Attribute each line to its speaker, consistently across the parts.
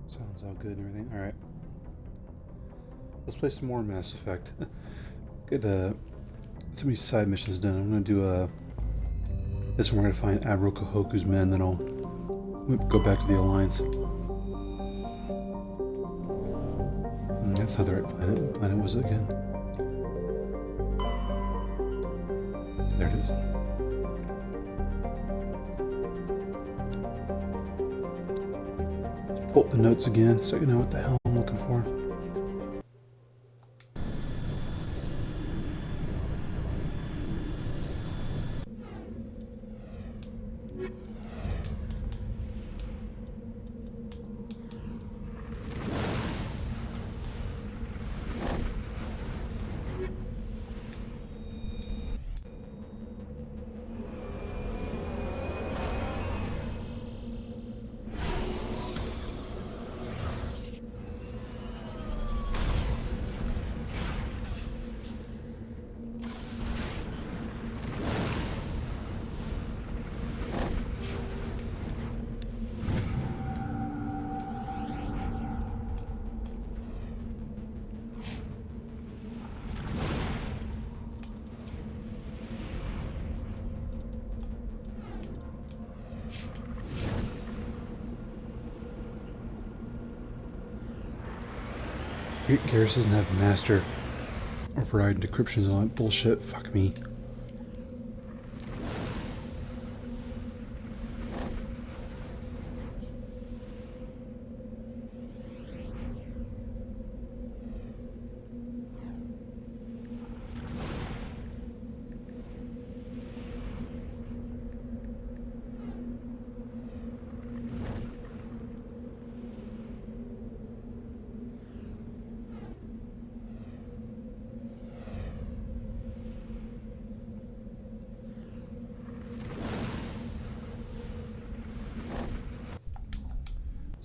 Speaker 1: Sounds all good and everything. Alright. Let's play some more Mass Effect. Get some of these side missions done. I'm gonna do this one. We're gonna find Admiral Kahoku's men, then I'll go back to the Alliance. That's not the right planet. What planet was it again? There it is. Let's pull up the notes again so I can know what the hell I'm looking for. Garrus doesn't have master override decryptions and all that bullshit. Fuck me.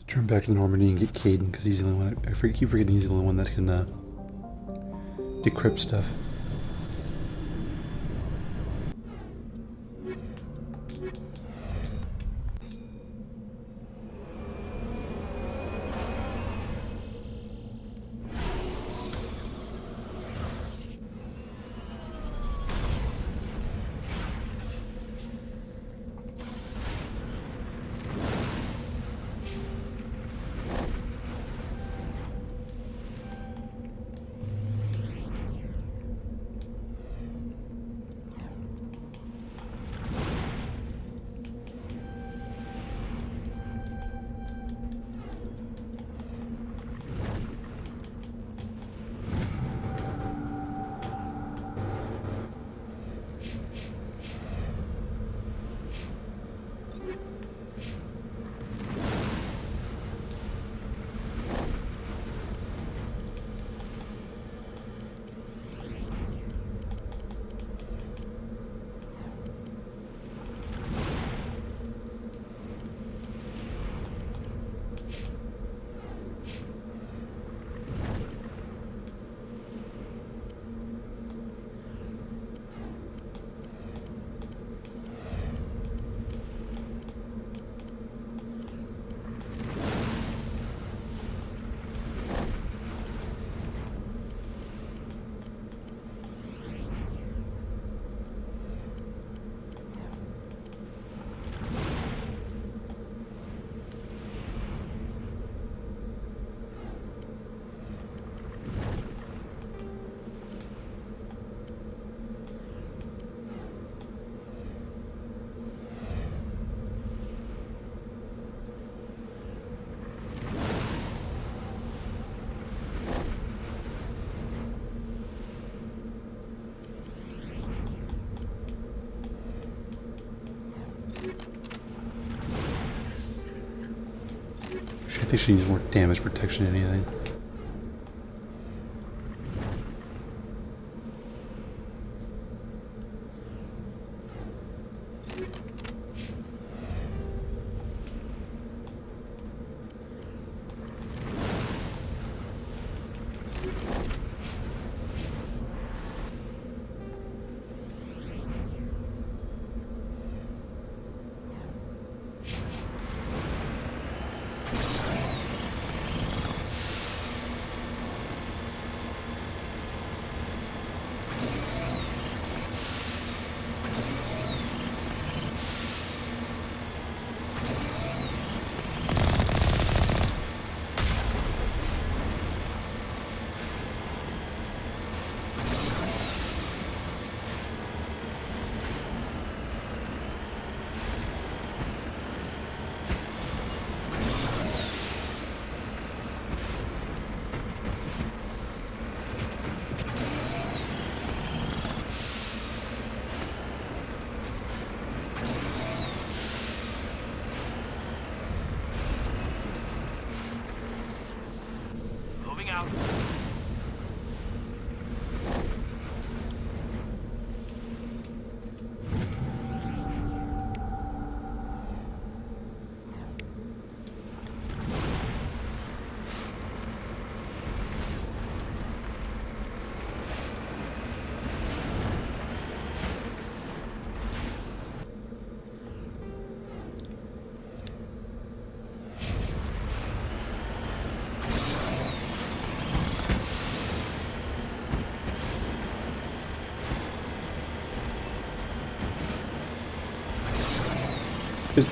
Speaker 1: Turn back to Normandy and get Caden because he's the only one. I keep forgetting he's the only one that can decrypt stuff. I think she needs more damage protection than anything.
Speaker 2: out.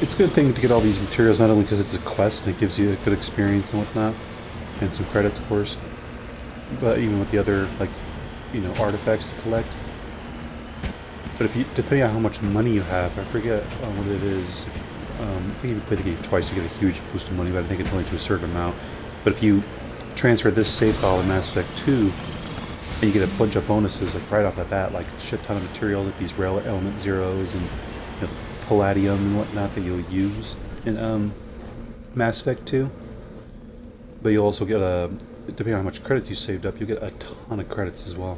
Speaker 1: It's a good thing to get all these materials, not only because it's a quest and it gives you a good experience and whatnot, and some credits, of course, but even with the other, like, you know, artifacts to collect. But if you, depending on how much money you have, I forget what it is. I think if you play the game twice, you get a huge boost of money, but I think it's only to a certain amount. But if you transfer this save file to Mass Effect 2, and you get a bunch of bonuses, like right off the bat, like a shit ton of material, like these rail element zeros and, you know, palladium and whatnot that you'll use in Mass Effect 2. But you'll also get depending on how much credits you saved up, you'll get a ton of credits as well.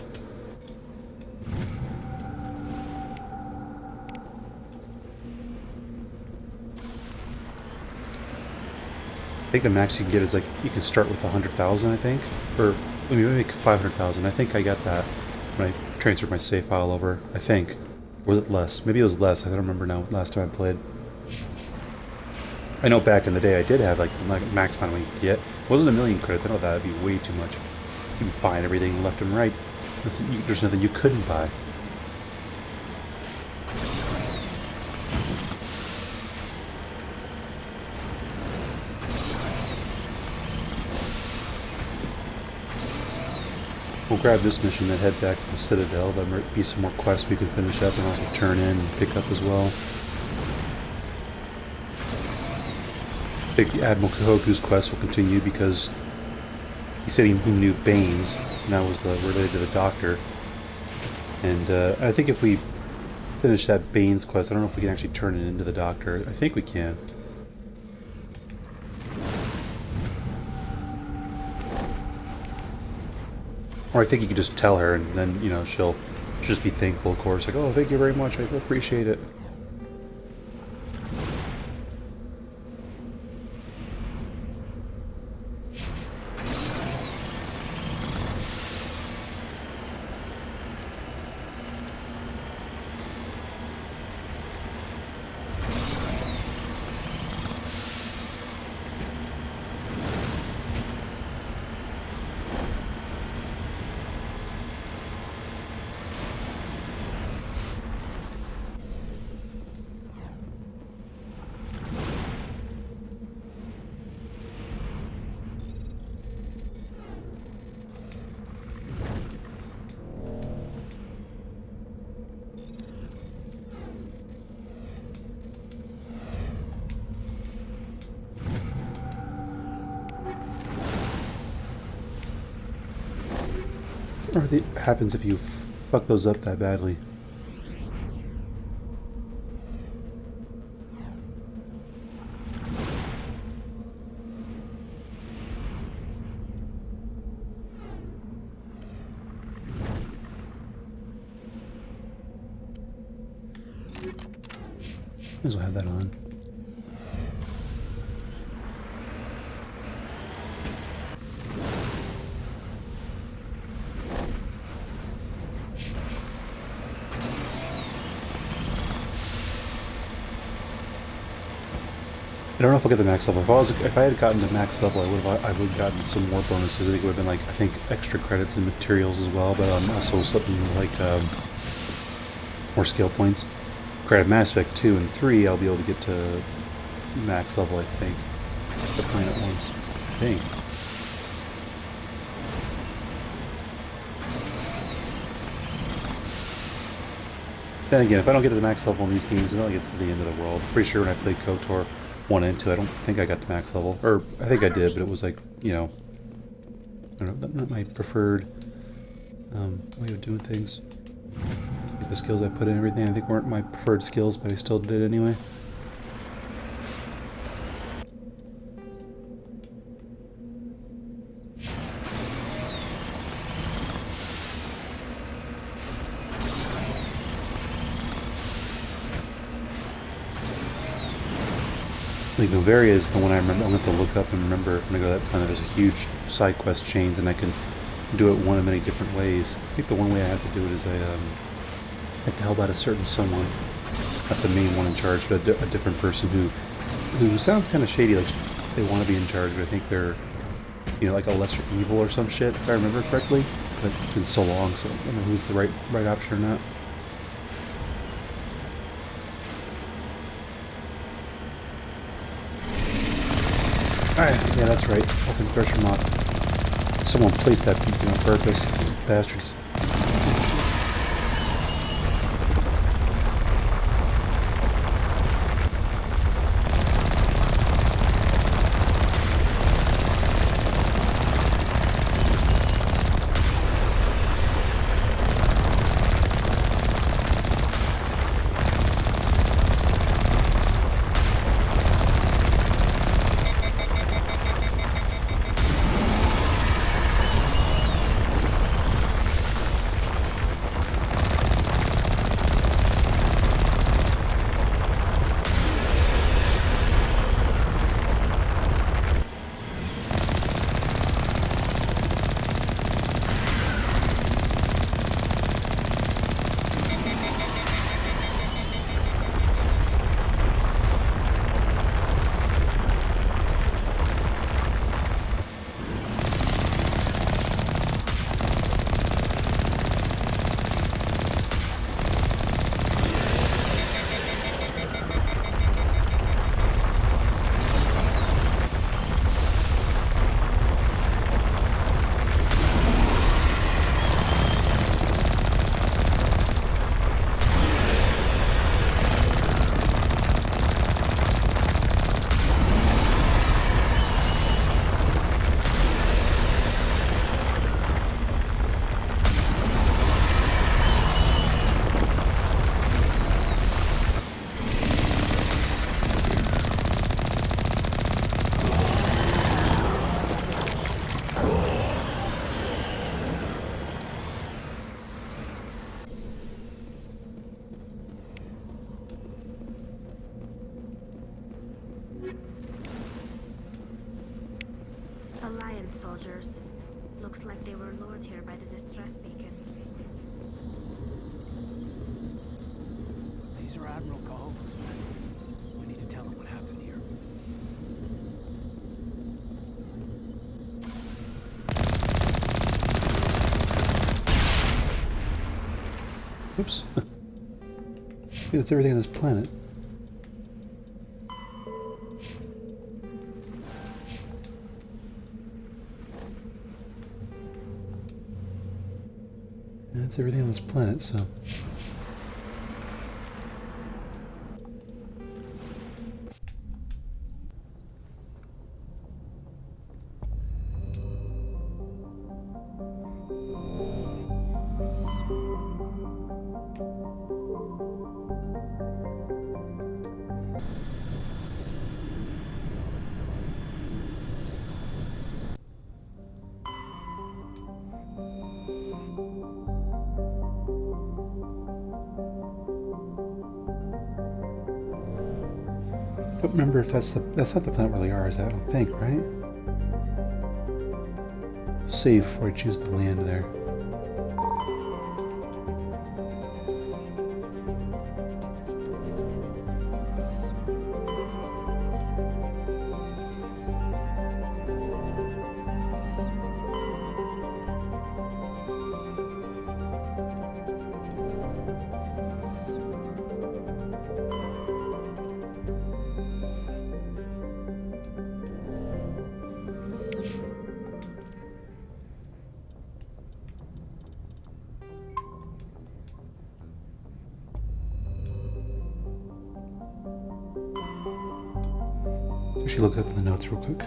Speaker 1: I think the max you can get is like, you can start with 100,000, I think, or maybe make 500,000. I think I got that when I transferred my save file over. I think. Or was it less? Maybe it was less. I don't remember now. Last time I played. I know back in the day I did have like max amount you could get. It wasn't a million credits. I know that would be way too much. You'd be buying everything left and right. There's nothing you couldn't buy. We'll grab this mission and head back to the Citadel. There might be some more quests we can finish up and also turn in and pick up as well. I think the Admiral Kahoku's quest will continue because he said he knew Baines, and that was related to the Doctor. And I think if we finish that Baines quest, I don't know if we can actually turn it into the Doctor. I think we can. Or I think you could just tell her, and then, you know, she'll just be thankful, of course. Like, oh, thank you very much. I appreciate it. Or it happens if you fuck those up that badly. Might as well have that on. I don't know if I'll get the max level. If I had gotten the max level, I would have gotten some more bonuses. I think it would have been like, I think, extra credits and materials as well, but also something like more skill points. Grab Mass Effect 2 and 3, I'll be able to get to max level, I think. The planet once, I think. Then again, if I don't get to the max level in these games, then I'll get to the end of the world. Pretty sure when I played KOTOR 1 and 2, I don't think I got to max level. Or, I think I did, but it was like, you know, I don't know, not my preferred way of doing things. Like the skills I put in, everything, I think weren't my preferred skills, but I still did it anyway. Like Novaria is the one I remember. I'm going to have to look up and remember when I go to that planet. There's a huge side quest chains, and I can do it one of many different ways. I think the one way I have to do it is I have to help out a certain someone, not the main one in charge, but a different person who sounds kind of shady, like they want to be in charge, but I think they're, you know, like a lesser evil or some shit, if I remember correctly. But it's been so long, so I don't know who's the right option or not. Alright, yeah, that's right. Open pressure mop. Someone placed that beacon on purpose. Bastards.
Speaker 2: Alliance soldiers. Looks like they were lured here by the distress beacon.
Speaker 3: These are Admiral Cahoga's men. We need to tell him what happened here.
Speaker 1: Oops. Yeah, that's everything on this planet. That's everything on this planet, so... I don't remember if that's not the planet where the R is at, I don't think, right? Save before I choose to land there. So we should look up in the notes real quick.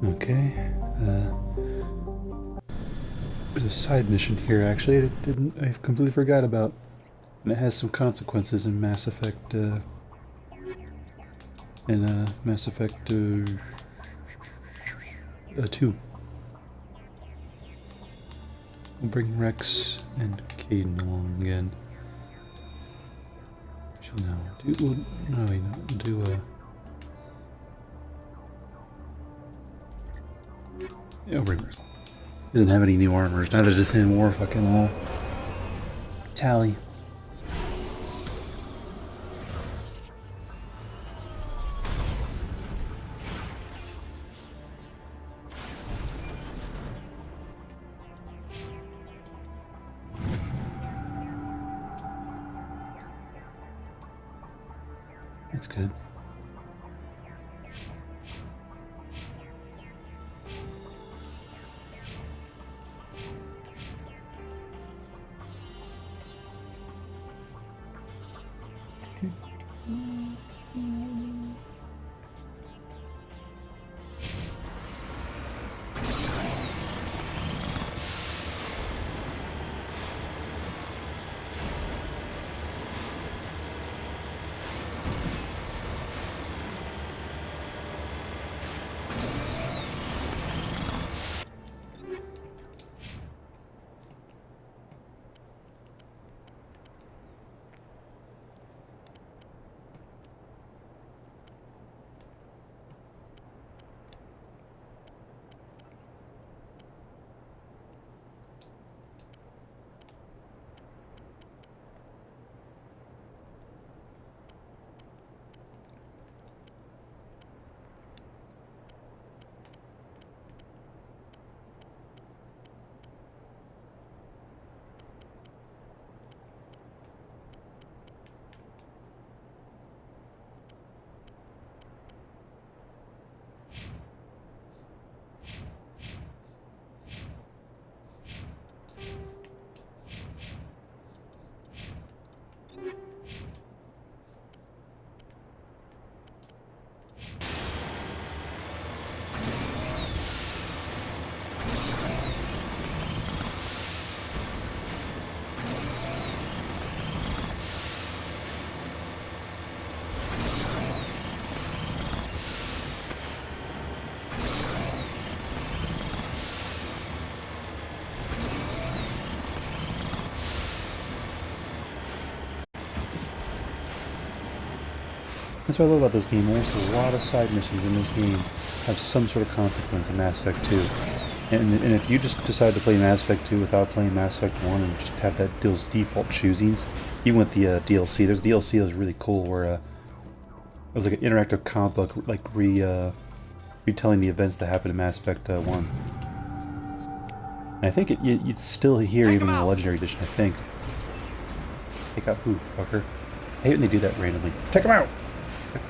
Speaker 1: Okay. There's a side mission here, actually. I completely forgot about. And it has some consequences in Mass Effect, Mass Effect 2. We'll bring Rex and Caden along again. Actually, no. We'll do, yeah, we'll bring Rex. He doesn't have any new armors. Neither does his more fucking, Tally. That's good. That's what I love about this game. Almost a lot of side missions in this game have some sort of consequence in Mass Effect 2. And if you just decide to play Mass Effect 2 without playing Mass Effect 1 and just have that those default choosings, even with the DLC, there's DLC that was really cool where it was like an interactive comic book, like retelling the events that happened in Mass Effect 1. And I think it's still here even in the Legendary Edition, I think. Take out who, fucker? I hate when they do that randomly. Take him out!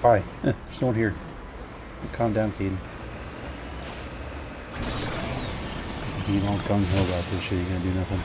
Speaker 1: Bye. There's no one here. Calm down, Caden. Being all gung-ho about this shit, you're gonna do nothing.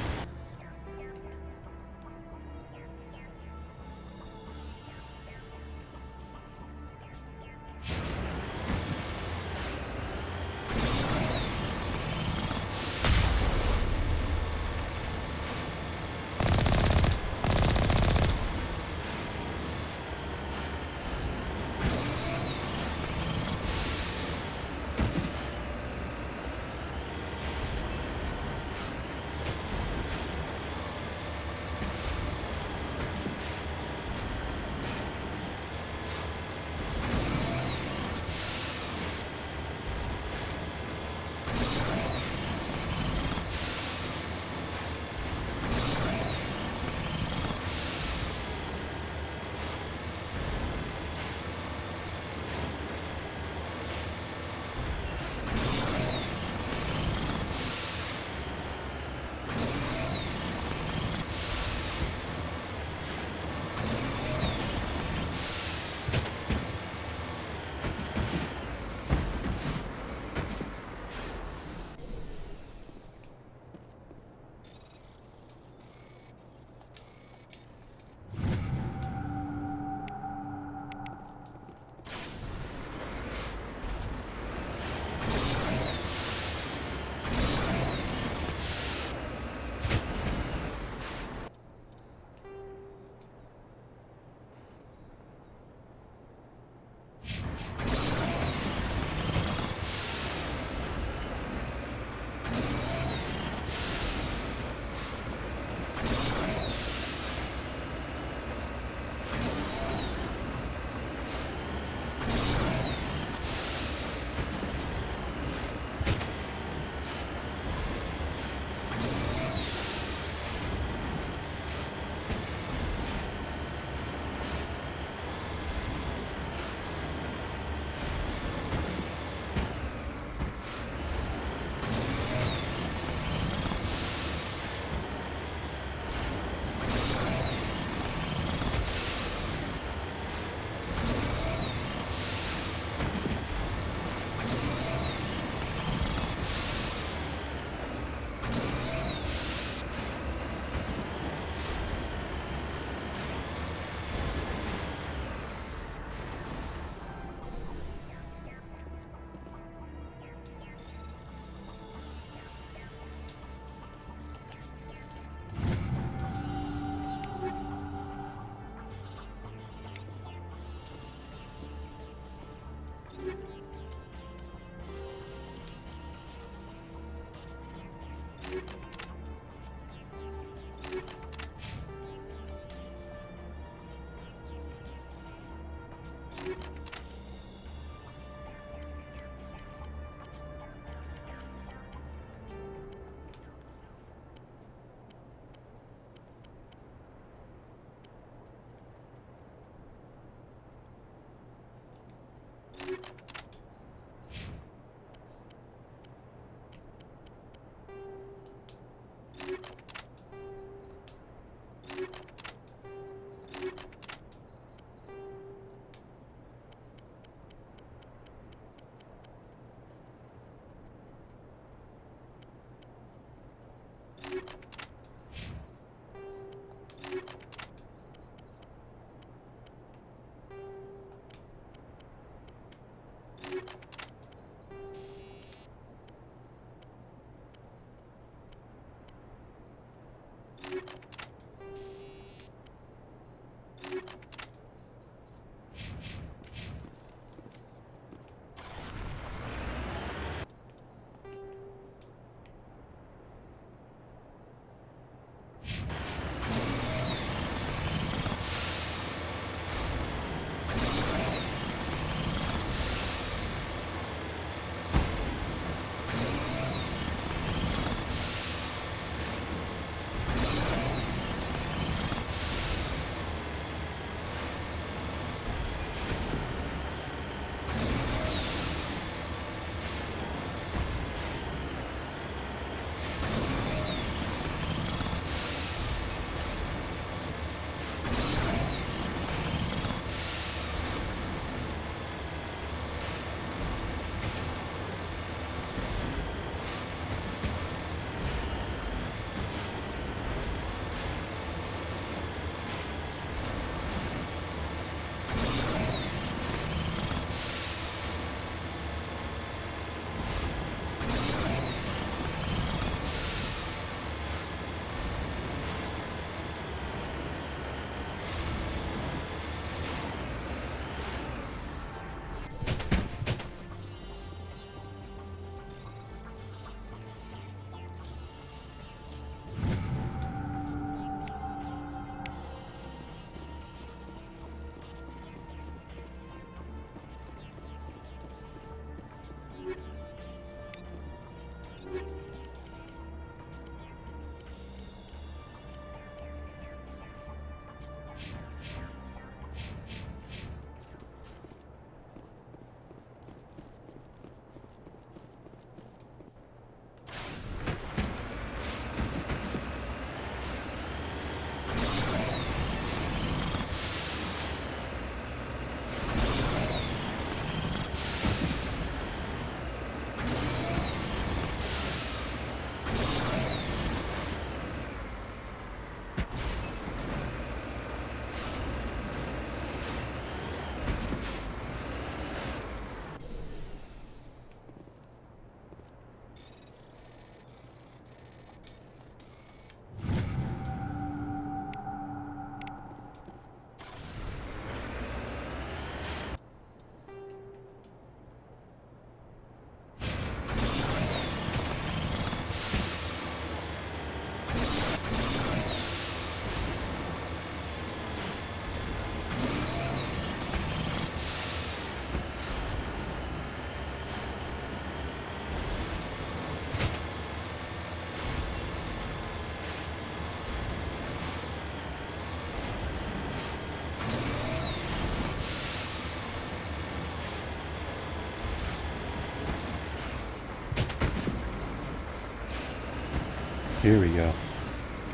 Speaker 1: Here we go.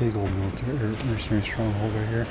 Speaker 1: Big old military or mercenary stronghold right here.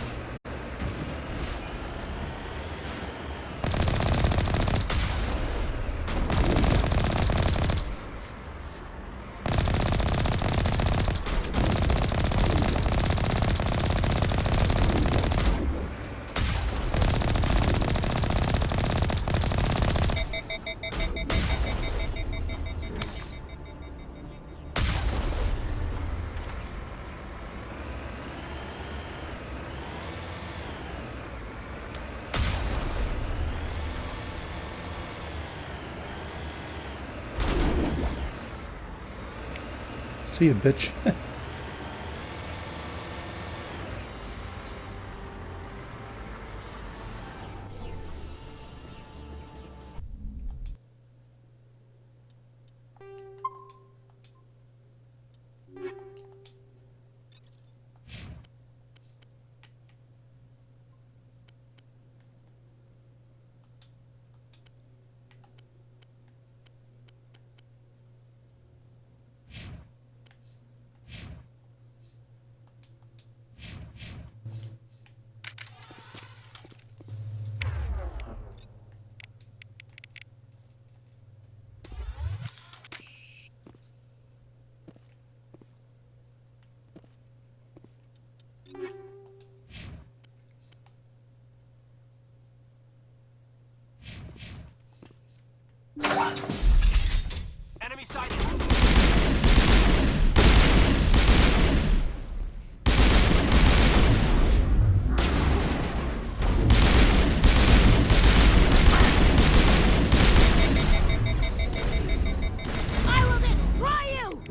Speaker 1: See you, bitch.
Speaker 3: Enemy sighted.
Speaker 2: I will destroy you!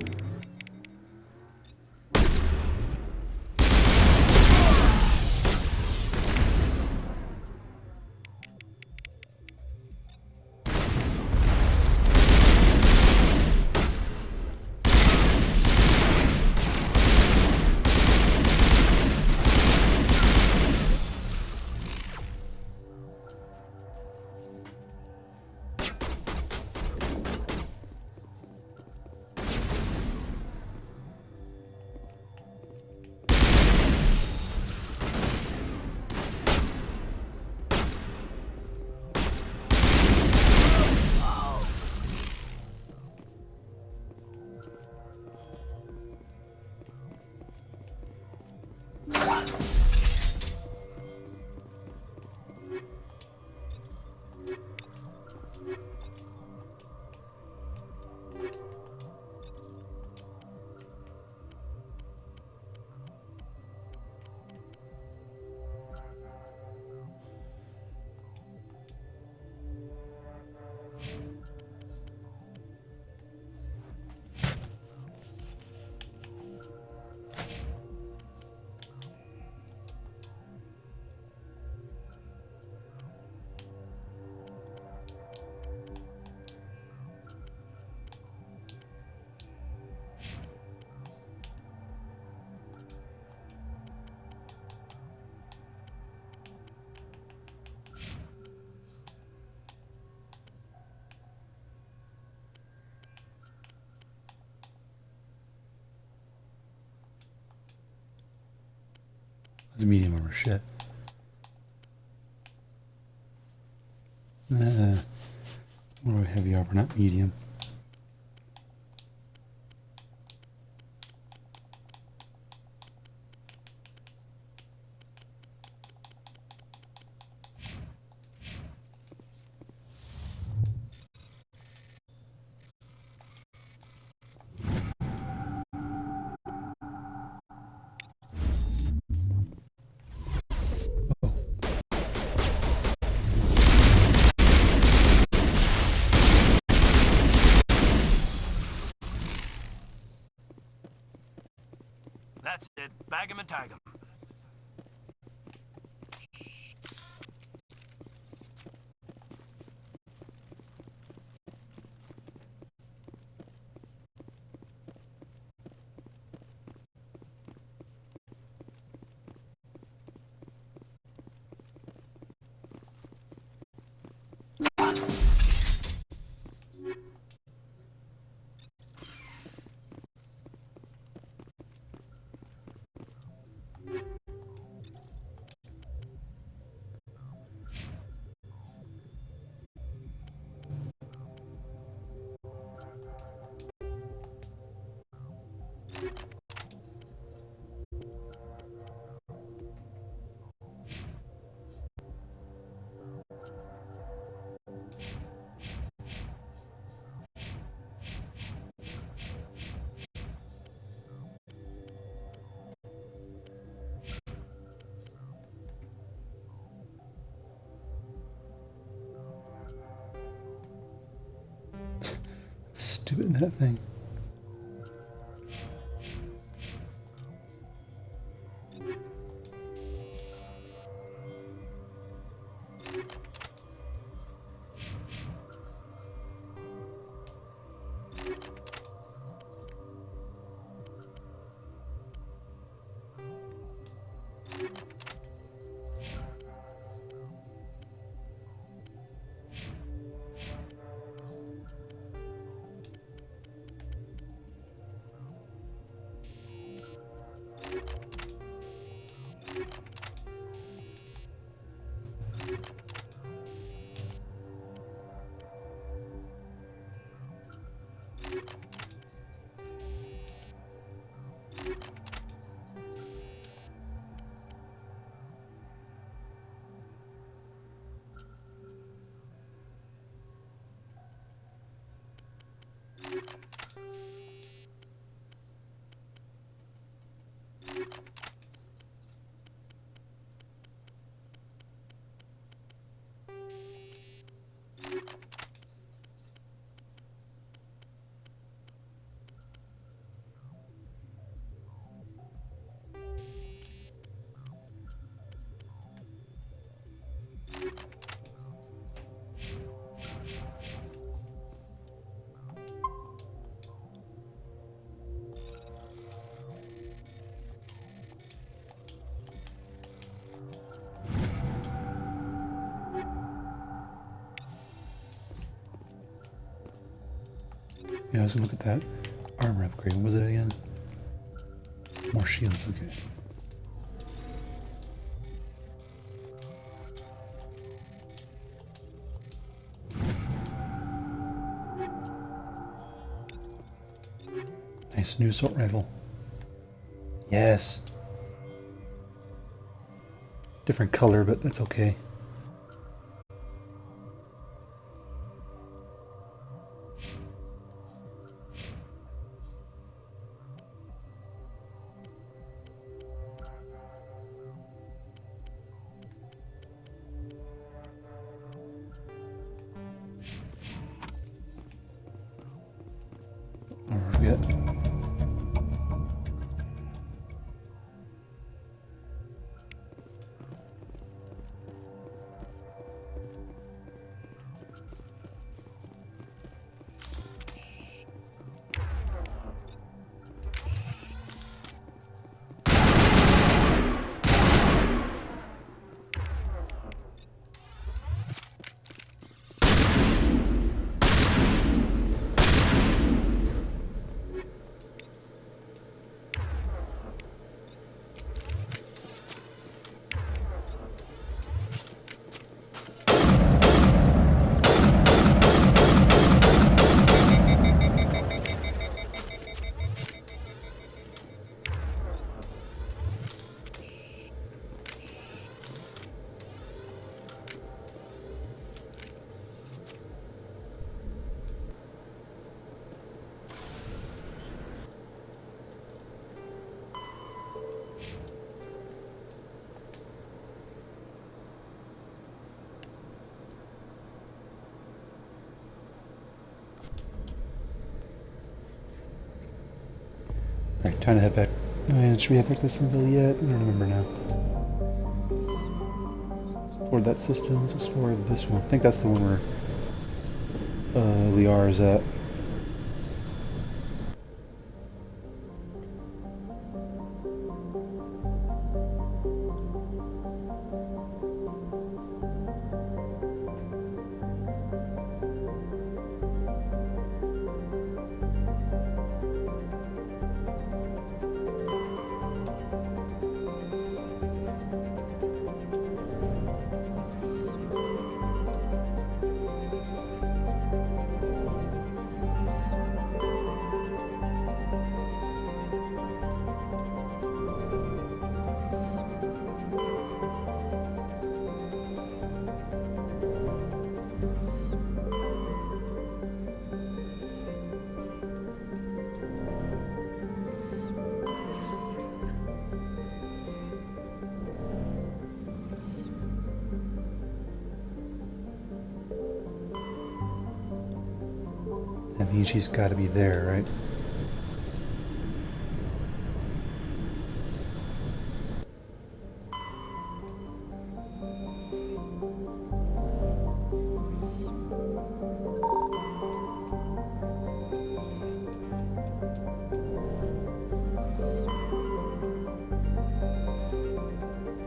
Speaker 1: That's medium armor shit. More heavy armor, not medium.
Speaker 3: That's it. Bag him and tag him.
Speaker 1: tube in that thing. Yeah, I was gonna look at that armor upgrade. What was it again? More shields, okay. Nice new assault rifle. Yes. Different color, but that's okay. What do we got? Alright, time to head back. Should we head back to the Citadel yet? I don't remember now. Explore that system. Let's explore this one. I think that's the one where Liar is at. means she's got to be there, right?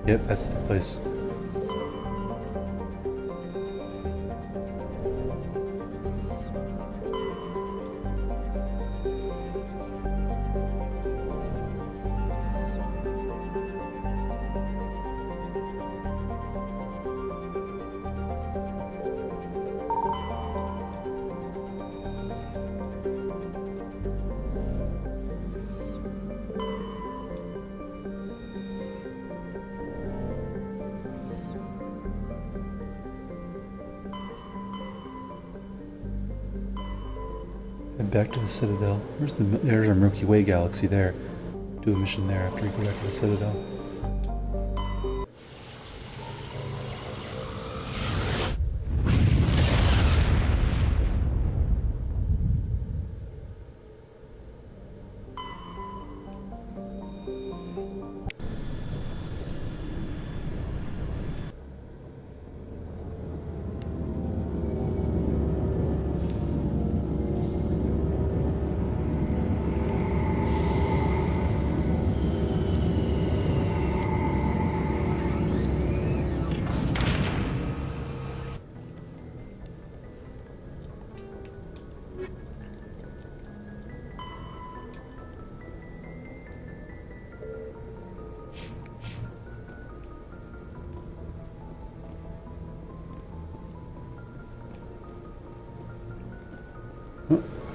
Speaker 1: Yep, that's the place. Head back to the Citadel. There's our Milky Way galaxy there. Do a mission there after we go back to the Citadel.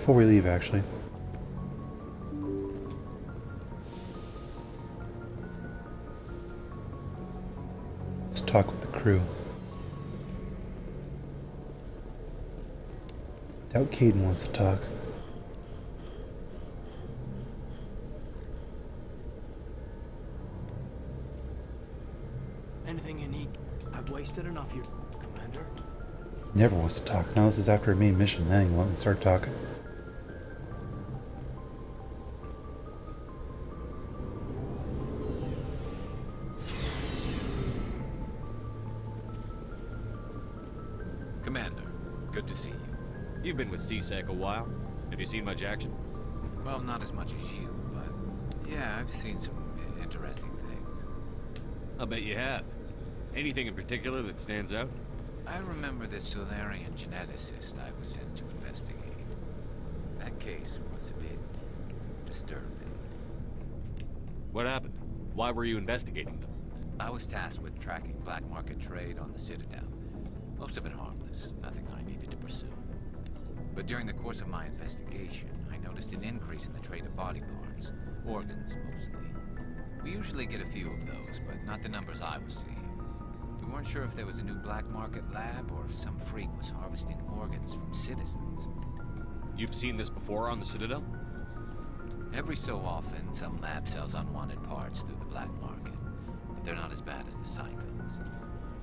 Speaker 1: Before we leave, actually. Let's talk with the crew. Doubt Caden wants to talk.
Speaker 3: Anything you need? I've wasted enough here, Commander.
Speaker 1: He never wants to talk. Now this is after a main mission. Then he wants to start talking.
Speaker 4: Commander, good to see you. You've been with CSEC a while. Have you seen much action?
Speaker 5: Well, not as much as you, but yeah, I've seen some interesting things.
Speaker 4: I'll bet you have. Anything in particular that stands out?
Speaker 5: I remember this Solarian geneticist I was sent to investigate. That case was a bit disturbing.
Speaker 4: What happened? Why were you investigating them?
Speaker 5: I was tasked with tracking black market trade on the Citadel. Most of it harmless, nothing I needed to pursue. But during the course of my investigation, I noticed an increase in the trade of body parts, organs mostly. We usually get a few of those, but not the numbers I was seeing. We weren't sure if there was a new black market lab or if some freak was harvesting organs from citizens.
Speaker 4: You've seen this before on the Citadel?
Speaker 5: Every so often, some lab sells unwanted parts through the black market, but they're not as bad as the cyclones.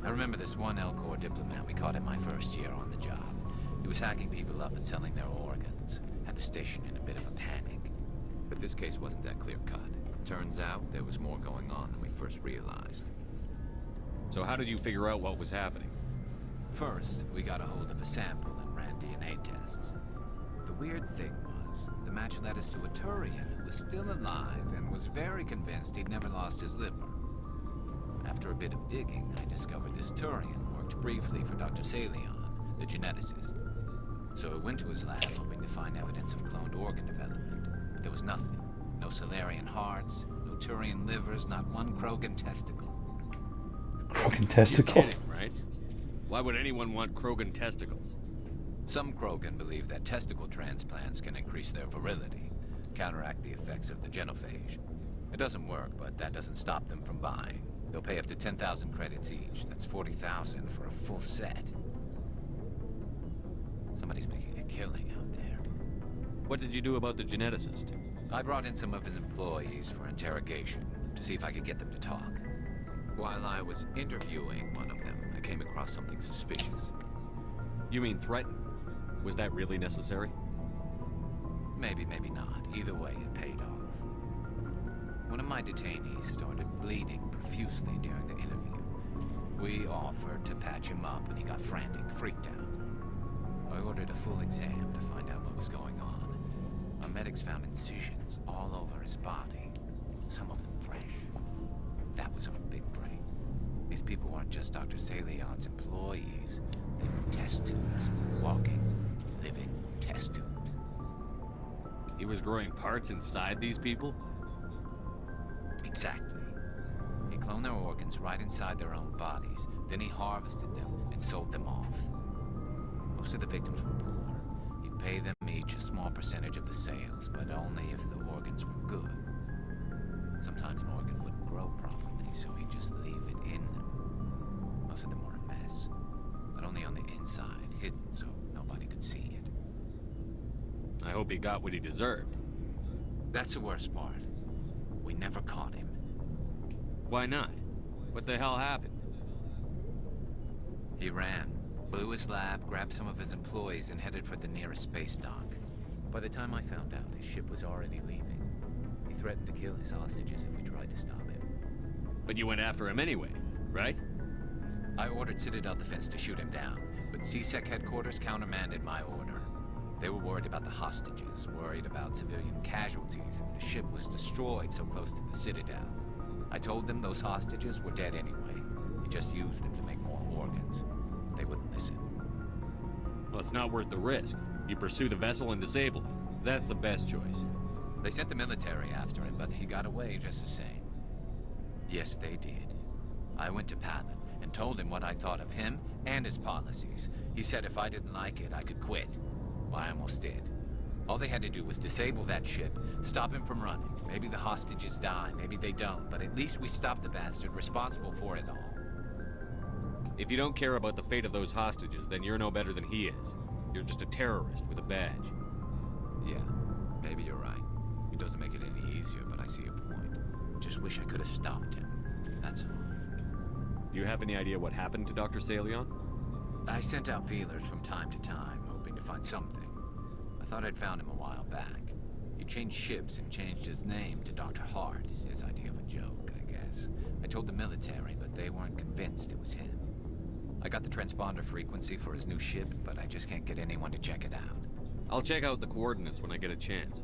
Speaker 5: I remember this one Elcor diplomat we caught in my first year on the job. He was hacking people up and selling their organs. Had the station in a bit of a panic.
Speaker 6: But this case wasn't that clear-cut. Turns out there was more going on than we first realized.
Speaker 4: So how did you figure out what was happening?
Speaker 5: First, we got a hold of a sample and ran DNA tests. The weird thing was, the match led us to a Turian who was still alive and was very convinced he'd never lost his liver. After a bit of digging, I discovered this Turian worked briefly for Dr. Salion, the geneticist. So I went to his lab hoping to find evidence of cloned organ development, but there was nothing. No Solarian hearts, no Turian livers, not one Krogan testicle.
Speaker 1: Krogan testicle?
Speaker 4: You're kidding, right? Why would anyone want Krogan testicles?
Speaker 5: Some Krogan believe that testicle transplants can increase their virility, counteract the effects of the genophage. It doesn't work, but that doesn't stop them from buying. They'll pay up to 10,000 credits each. That's 40,000 for a full set. Somebody's making a killing out there.
Speaker 4: What did you do about the geneticist?
Speaker 5: I brought in some of his employees for interrogation, to see if I could get them to talk. While I was interviewing one of them, I came across something suspicious.
Speaker 4: You mean threaten? Was that really necessary?
Speaker 5: Maybe, maybe not. Either way, it paid off. One of my detainees started bleeding profusely during the interview. We offered to patch him up, and he got frantic, freaked out. I ordered a full exam to find out what was going on. Our medics found incisions all over his body, some of them fresh. That was our big break. These people weren't just Dr. Salion's employees. They were test tubes, walking, living test tubes.
Speaker 4: He was growing parts inside these people?
Speaker 5: Exactly. He cloned their organs right inside their own bodies. Then he harvested them and sold them off. Most of the victims were poor. He'd pay them each a small percentage of the sales, but only if the organs were good. Sometimes an organ wouldn't grow properly, so he'd just leave it in them. Most of them were a mess, but only on the inside, hidden so nobody could see it.
Speaker 4: I hope he got what he deserved.
Speaker 5: That's the worst part. We never caught him.
Speaker 4: Why not? What the hell happened?
Speaker 5: He ran, blew his lab, grabbed some of his employees, and headed for the nearest space dock. By the time I found out, his ship was already leaving. He threatened to kill his hostages if we tried to stop him.
Speaker 4: But you went after him anyway, right?
Speaker 5: I ordered Citadel Defense to shoot him down, but CSEC headquarters countermanded my order. They were worried about the hostages, worried about civilian casualties if the ship was destroyed so close to the Citadel. I told them those hostages were dead anyway. He just used them to make more organs. They wouldn't listen.
Speaker 4: Well, it's not worth the risk. You pursue the vessel and disable it. That's the best choice.
Speaker 5: They sent the military after him, but he got away just the same. Yes, they did. I went to Palin and told him what I thought of him and his policies. He said if I didn't like it, I could quit. Well, I almost did. All they had to do was disable that ship, stop him from running. Maybe the hostages die, maybe they don't, but at least we stopped the bastard responsible for it all.
Speaker 4: If you don't care about the fate of those hostages, then you're no better than he is. You're just a terrorist with a badge.
Speaker 5: Yeah, maybe you're right. It doesn't make it any easier, but I see your point. Just wish I could have stopped him. That's all.
Speaker 4: Do you have any idea what happened to Dr. Salion?
Speaker 5: I sent out feelers from time to time, hoping to find something. I thought I'd found him a while back. He changed ships and changed his name to Dr. Hart, his idea of a joke, I guess. I told the military, but they weren't convinced it was him. I got the transponder frequency for his new ship, but I just can't get anyone to check it out.
Speaker 4: I'll check out the coordinates when I get a chance.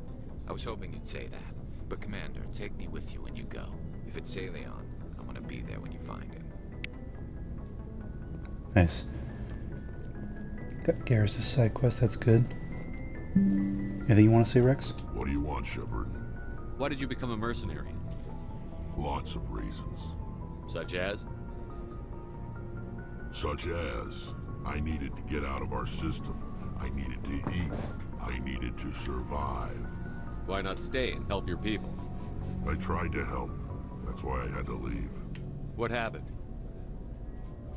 Speaker 5: I was hoping you'd say that. But Commander, take me with you when you go. If it's Salion, I want to be there when you find him.
Speaker 1: Nice. Got Garrus' side quest, that's good. Anything you want to say, Rex?
Speaker 7: What do you want, Shepard?
Speaker 4: Why did you become a mercenary?
Speaker 7: Lots of reasons.
Speaker 4: Such as?
Speaker 7: Such as, I needed to get out of our system. I needed to eat. I needed to survive.
Speaker 4: Why not stay and help your people?
Speaker 7: I tried to help. That's why I had to leave.
Speaker 4: What happened?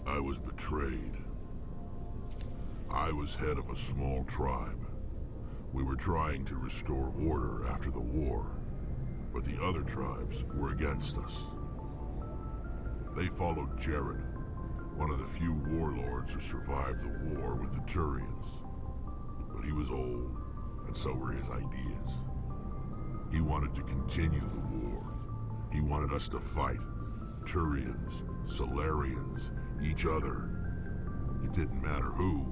Speaker 7: I was betrayed. I was head of a small tribe. We were trying to restore order after the war, but the other tribes were against us. They followed Jared, one of the few warlords who survived the war with the Turians. But he was old, and so were his ideas. He wanted to continue the war. He wanted us to fight. Turians, Solarians, each other. It didn't matter who,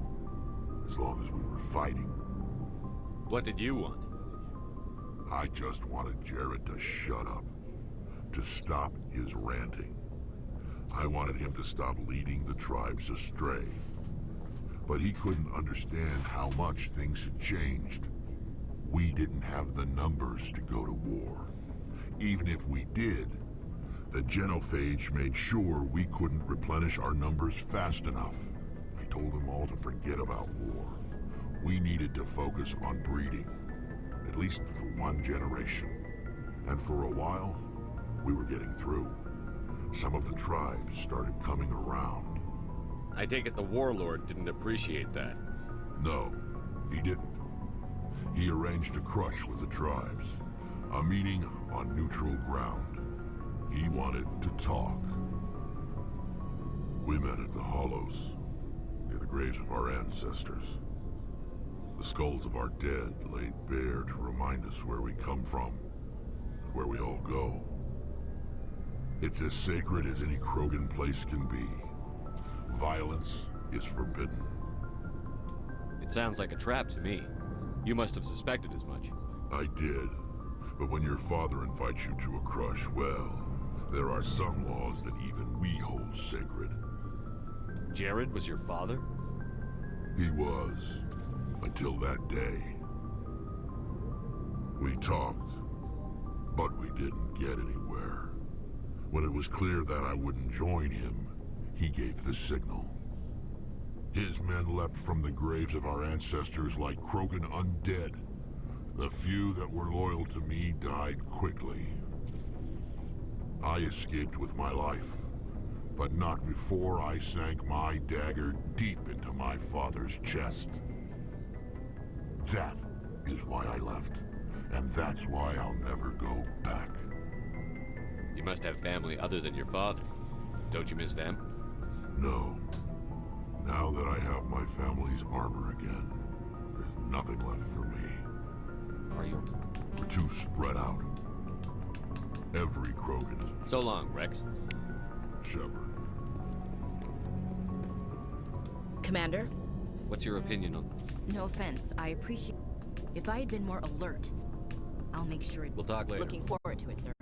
Speaker 7: as long as we were fighting.
Speaker 4: What did you want?
Speaker 7: I just wanted Jared to shut up, to stop his ranting. I wanted him to stop leading the tribes astray. But he couldn't understand how much things had changed. We didn't have the numbers to go to war. Even if we did, the genophage made sure we couldn't replenish our numbers fast enough. I told them all to forget about war. We needed to focus on breeding, at least for one generation. And for a while, we were getting through. Some of the tribes started coming around.
Speaker 4: I take it the warlord didn't appreciate that.
Speaker 7: No, he didn't. He arranged a crush with the tribes, a meeting on neutral ground. He wanted to talk. We met at the Hollows, near the graves of our ancestors. The skulls of our dead laid bare to remind us where we come from and where we all go. It's as sacred as any Krogan place can be. Violence is forbidden.
Speaker 4: It sounds like a trap to me. You must have suspected as much.
Speaker 7: I did. But when your father invites you to a crush, well, there are some laws that even we hold sacred.
Speaker 4: Jared was your father?
Speaker 7: He was. Until that day. We talked, but we didn't get anywhere. When it was clear that I wouldn't join him, he gave the signal. His men leapt from the graves of our ancestors like Krogan undead. The few that were loyal to me died quickly. I escaped with my life, but not before I sank my dagger deep into my father's chest. That is why I left, and that's why I'll never go back.
Speaker 4: You must have family other than your father. Don't you miss them?
Speaker 7: No. Now that I have my family's armor again, there's nothing left for me.
Speaker 4: Are you?
Speaker 7: We're too spread out. Every Krogan is
Speaker 4: So long, Rex.
Speaker 7: a shepherd.
Speaker 8: Commander,
Speaker 4: What's your opinion on...
Speaker 8: no offense, I appreciate... If I had been more alert, I'll make sure it...
Speaker 4: We'll talk later.
Speaker 8: Looking forward to it, sir.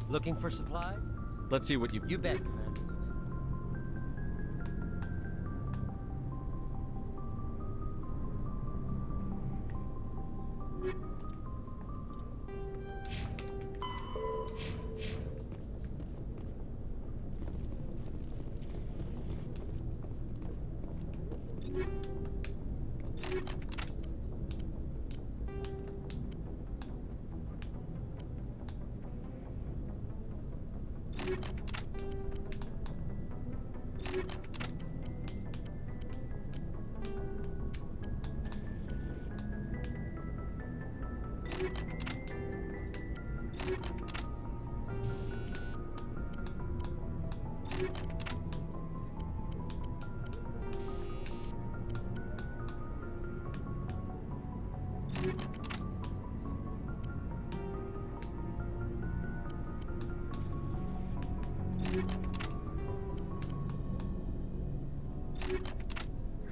Speaker 9: Looking for supplies?
Speaker 4: Let's see what you've...
Speaker 9: You bet, Commander.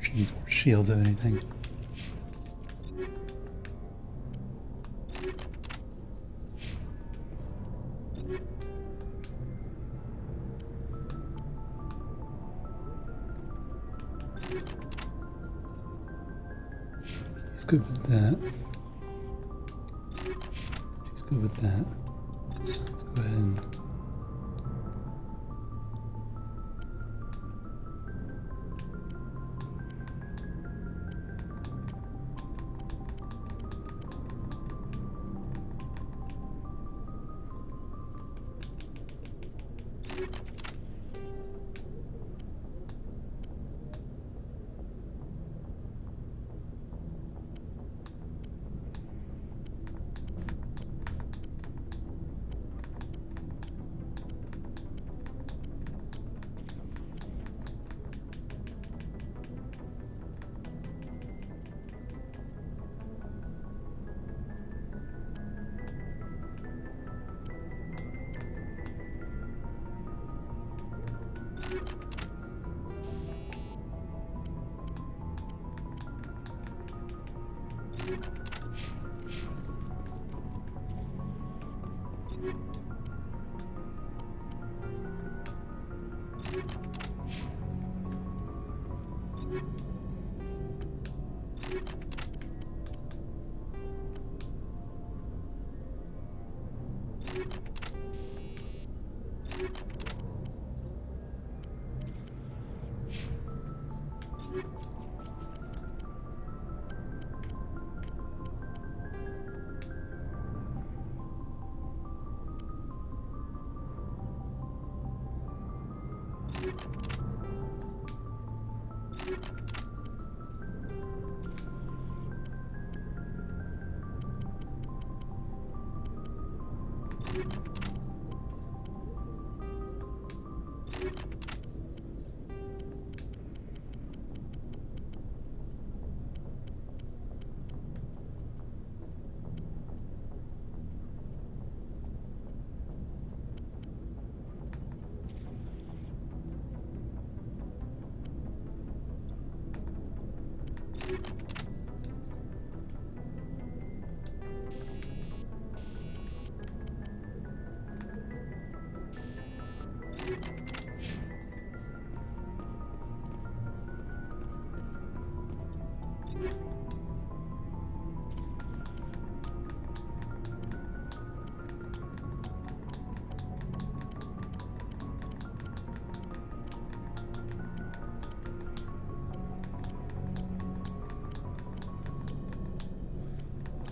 Speaker 1: She needs more shields of anything. He's good with that. She's good with that. So let's go ahead and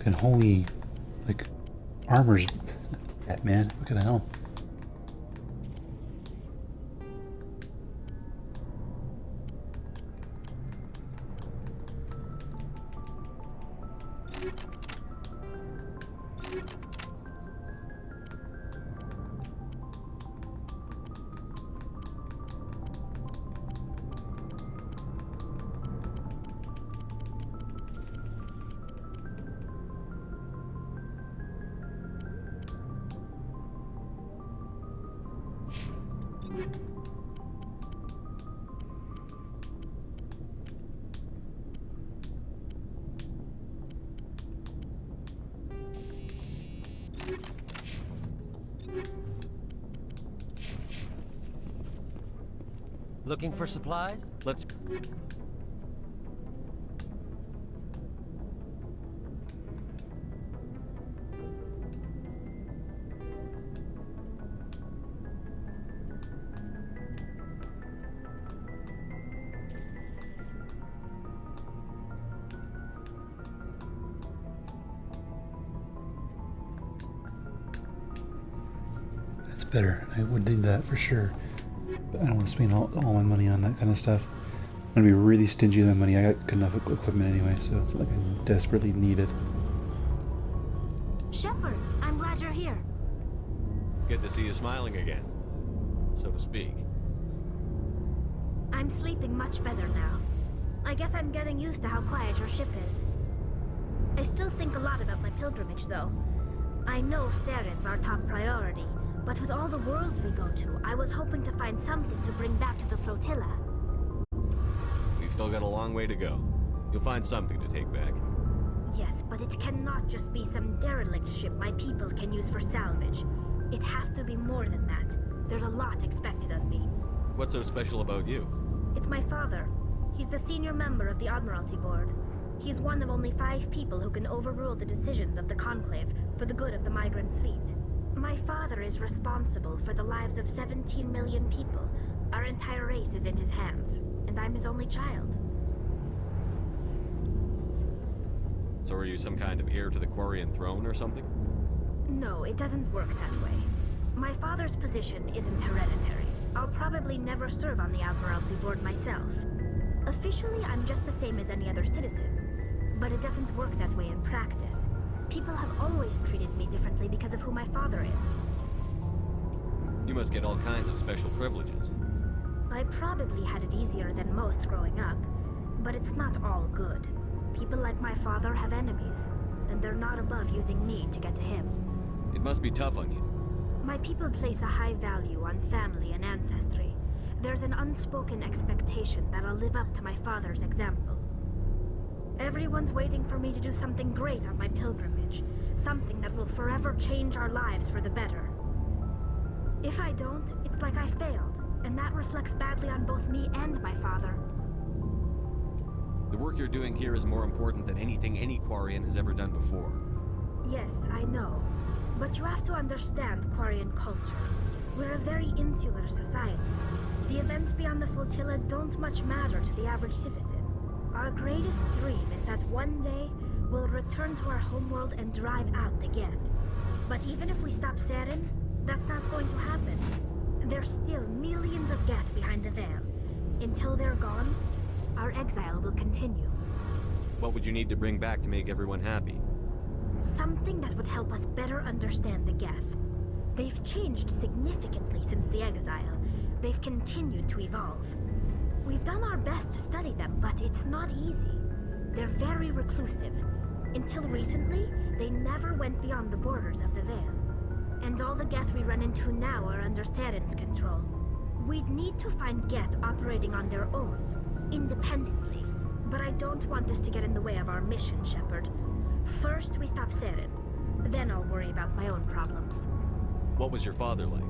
Speaker 1: fucking holy, like, armor's that, man. Look at hell.
Speaker 9: Looking for supplies?
Speaker 4: Let's...
Speaker 1: That's better. I would need that for sure. But I don't want to spend all my money on that kind of stuff. I'm going to be really stingy with that money. I got good enough equipment anyway, so it's not like I desperately need it.
Speaker 2: Shepard, I'm glad you're here.
Speaker 4: Good to see you smiling again, so to speak.
Speaker 2: I'm sleeping much better now. I guess I'm getting used to how quiet your ship is. I still think a lot about my pilgrimage, though. I know Saren's our top priority, but with all the worlds we go to, I was hoping to find something to bring back to the flotilla.
Speaker 4: We've still got a long way to go. You'll find something to take back.
Speaker 2: Yes, but it cannot just be some derelict ship my people can use for salvage. It has to be more than that. There's a lot expected of me.
Speaker 4: What's so special about you?
Speaker 2: It's my father. He's the senior member of the Admiralty Board. He's one of only 5 people who can overrule the decisions of the Conclave for the good of the migrant fleet. My father is responsible for the lives of 17 million people. Our entire race is in his hands, and I'm his only child.
Speaker 4: So are you some kind of heir to the Quarian throne or something?
Speaker 2: No, it doesn't work that way. My father's position isn't hereditary. I'll probably never serve on the Admiralty Board myself. Officially, I'm just the same as any other citizen. But it doesn't work that way in practice. People have always treated me differently because of who my father is.
Speaker 4: You must get all kinds of special privileges.
Speaker 2: I probably had it easier than most growing up, but it's not all good. People like my father have enemies, and they're not above using me to get to him.
Speaker 4: It must be tough on you.
Speaker 2: My people place a high value on family and ancestry. There's an unspoken expectation that I'll live up to my father's example. Everyone's waiting for me to do something great on my pilgrimage, something that will forever change our lives for the better. If I don't, it's like I failed, and that reflects badly on both me and my father.
Speaker 4: The work you're doing here is more important than anything any Quarian has ever done before.
Speaker 2: Yes, I know. But you have to understand Quarian culture. We're a very insular society. The events beyond the flotilla don't much matter to the average citizen. Our greatest dream is that one day we'll return to our homeworld and drive out the Geth. But even if we stop Saren, that's not going to happen. There's still millions of Geth behind the veil. Until they're gone, our exile will continue.
Speaker 4: What would you need to bring back to make everyone happy?
Speaker 2: Something that would help us better understand the Geth. They've changed significantly since the exile. They've continued to evolve. We've done our best to study them, but it's not easy. They're very reclusive. Until recently, they never went beyond the borders of the Veil. And all the Geth we run into now are under Saren's control. We'd need to find Geth operating on their own, independently. But I don't want this to get in the way of our mission, Shepard. First, we stop Saren. Then I'll worry about my own problems.
Speaker 4: What was your father like?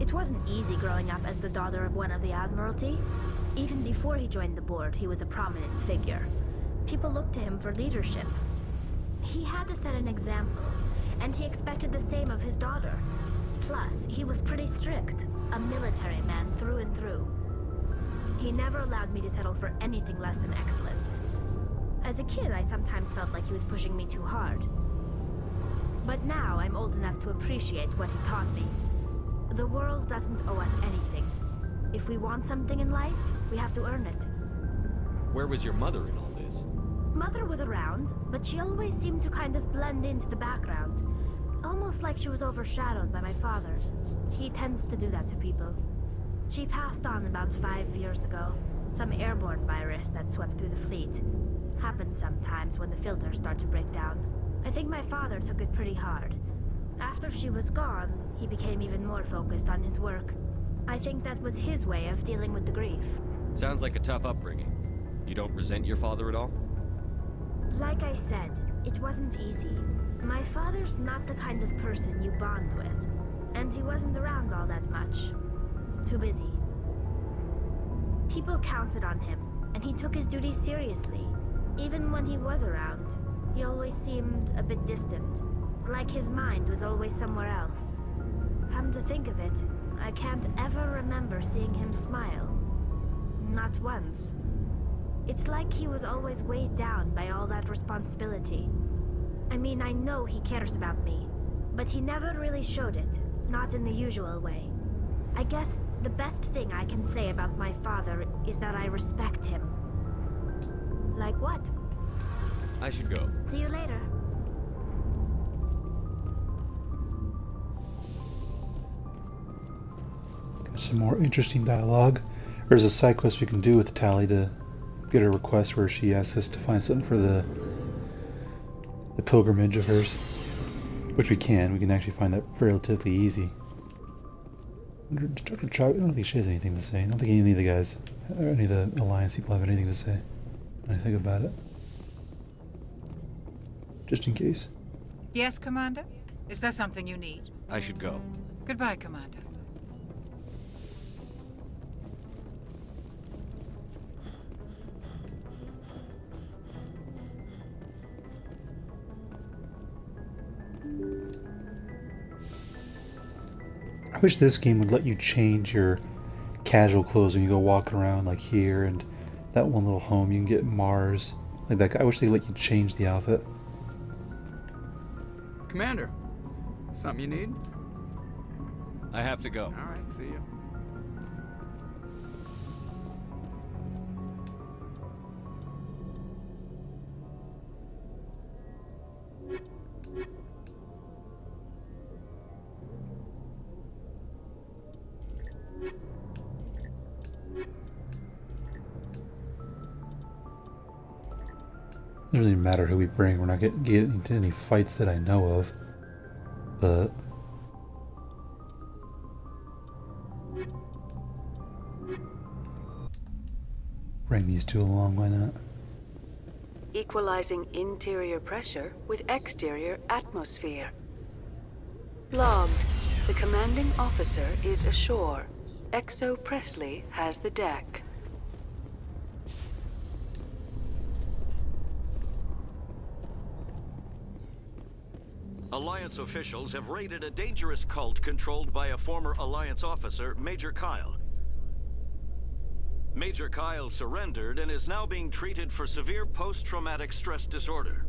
Speaker 2: It wasn't easy growing up as the daughter of one of the Admiralty. Even before he joined the board, he was a prominent figure. People looked to him for leadership. He had to set an example, and he expected the same of his daughter. Plus, he was pretty strict, a military man through and through. He never allowed me to settle for anything less than excellence. As a kid, I sometimes felt like he was pushing me too hard. But now I'm old enough to appreciate what he taught me. The world doesn't owe us anything. If we want something in life, we have to earn it.
Speaker 4: Where was your mother in all this?
Speaker 2: Mother was around, but she always seemed to kind of blend into the background. Almost like she was overshadowed by my father. He tends to do that to people. She passed on about 5 years ago. Some airborne virus that swept through the fleet. Happens sometimes when the filters start to break down. I think my father took it pretty hard. After she was gone, he became even more focused on his work. I think that was his way of dealing with the grief.
Speaker 4: Sounds like a tough upbringing. You don't resent your father at all?
Speaker 2: Like I said, it wasn't easy. My father's not the kind of person you bond with. And he wasn't around all that much. Too busy. People counted on him, and he took his duties seriously. Even when he was around, he always seemed a bit distant, like his mind was always somewhere else. Come to think of it, I can't ever remember seeing him smile. Not once. It's like he was always weighed down by all that responsibility. I mean, I know he cares about me, but he never really showed it, not in the usual way. I guess the best thing I can say about my father is that I respect him. Like what?
Speaker 4: I should go.
Speaker 2: See you later.
Speaker 1: Some more interesting dialogue. There's a side quest we can do with Tally to get a request where she asks us to find something for the pilgrimage of hers, which we can. We can actually find that relatively easy. I don't think she has anything to say. I don't think any of the guys, or any of the Alliance people have anything to say when I think about it. Just in case.
Speaker 9: Yes, Commander? Is there something you need?
Speaker 4: I should go.
Speaker 9: Goodbye, Commander.
Speaker 1: I wish this game would let you change your casual clothes when you go walking around, like here and that one little home you can get Mars. Like that. I wish they let you change the outfit.
Speaker 3: Commander, something you need?
Speaker 4: I have to go.
Speaker 3: All right, see you.
Speaker 1: It doesn't even matter who we bring. We're not getting into any fights that I know of. But bring these two along, why not?
Speaker 10: Equalizing interior pressure with exterior atmosphere. Logged. The commanding officer is ashore. Exo Presley has the deck.
Speaker 11: Alliance officials have raided a dangerous cult controlled by a former Alliance officer, Major Kyle. Major Kyle surrendered and is now being treated for severe post-traumatic stress disorder.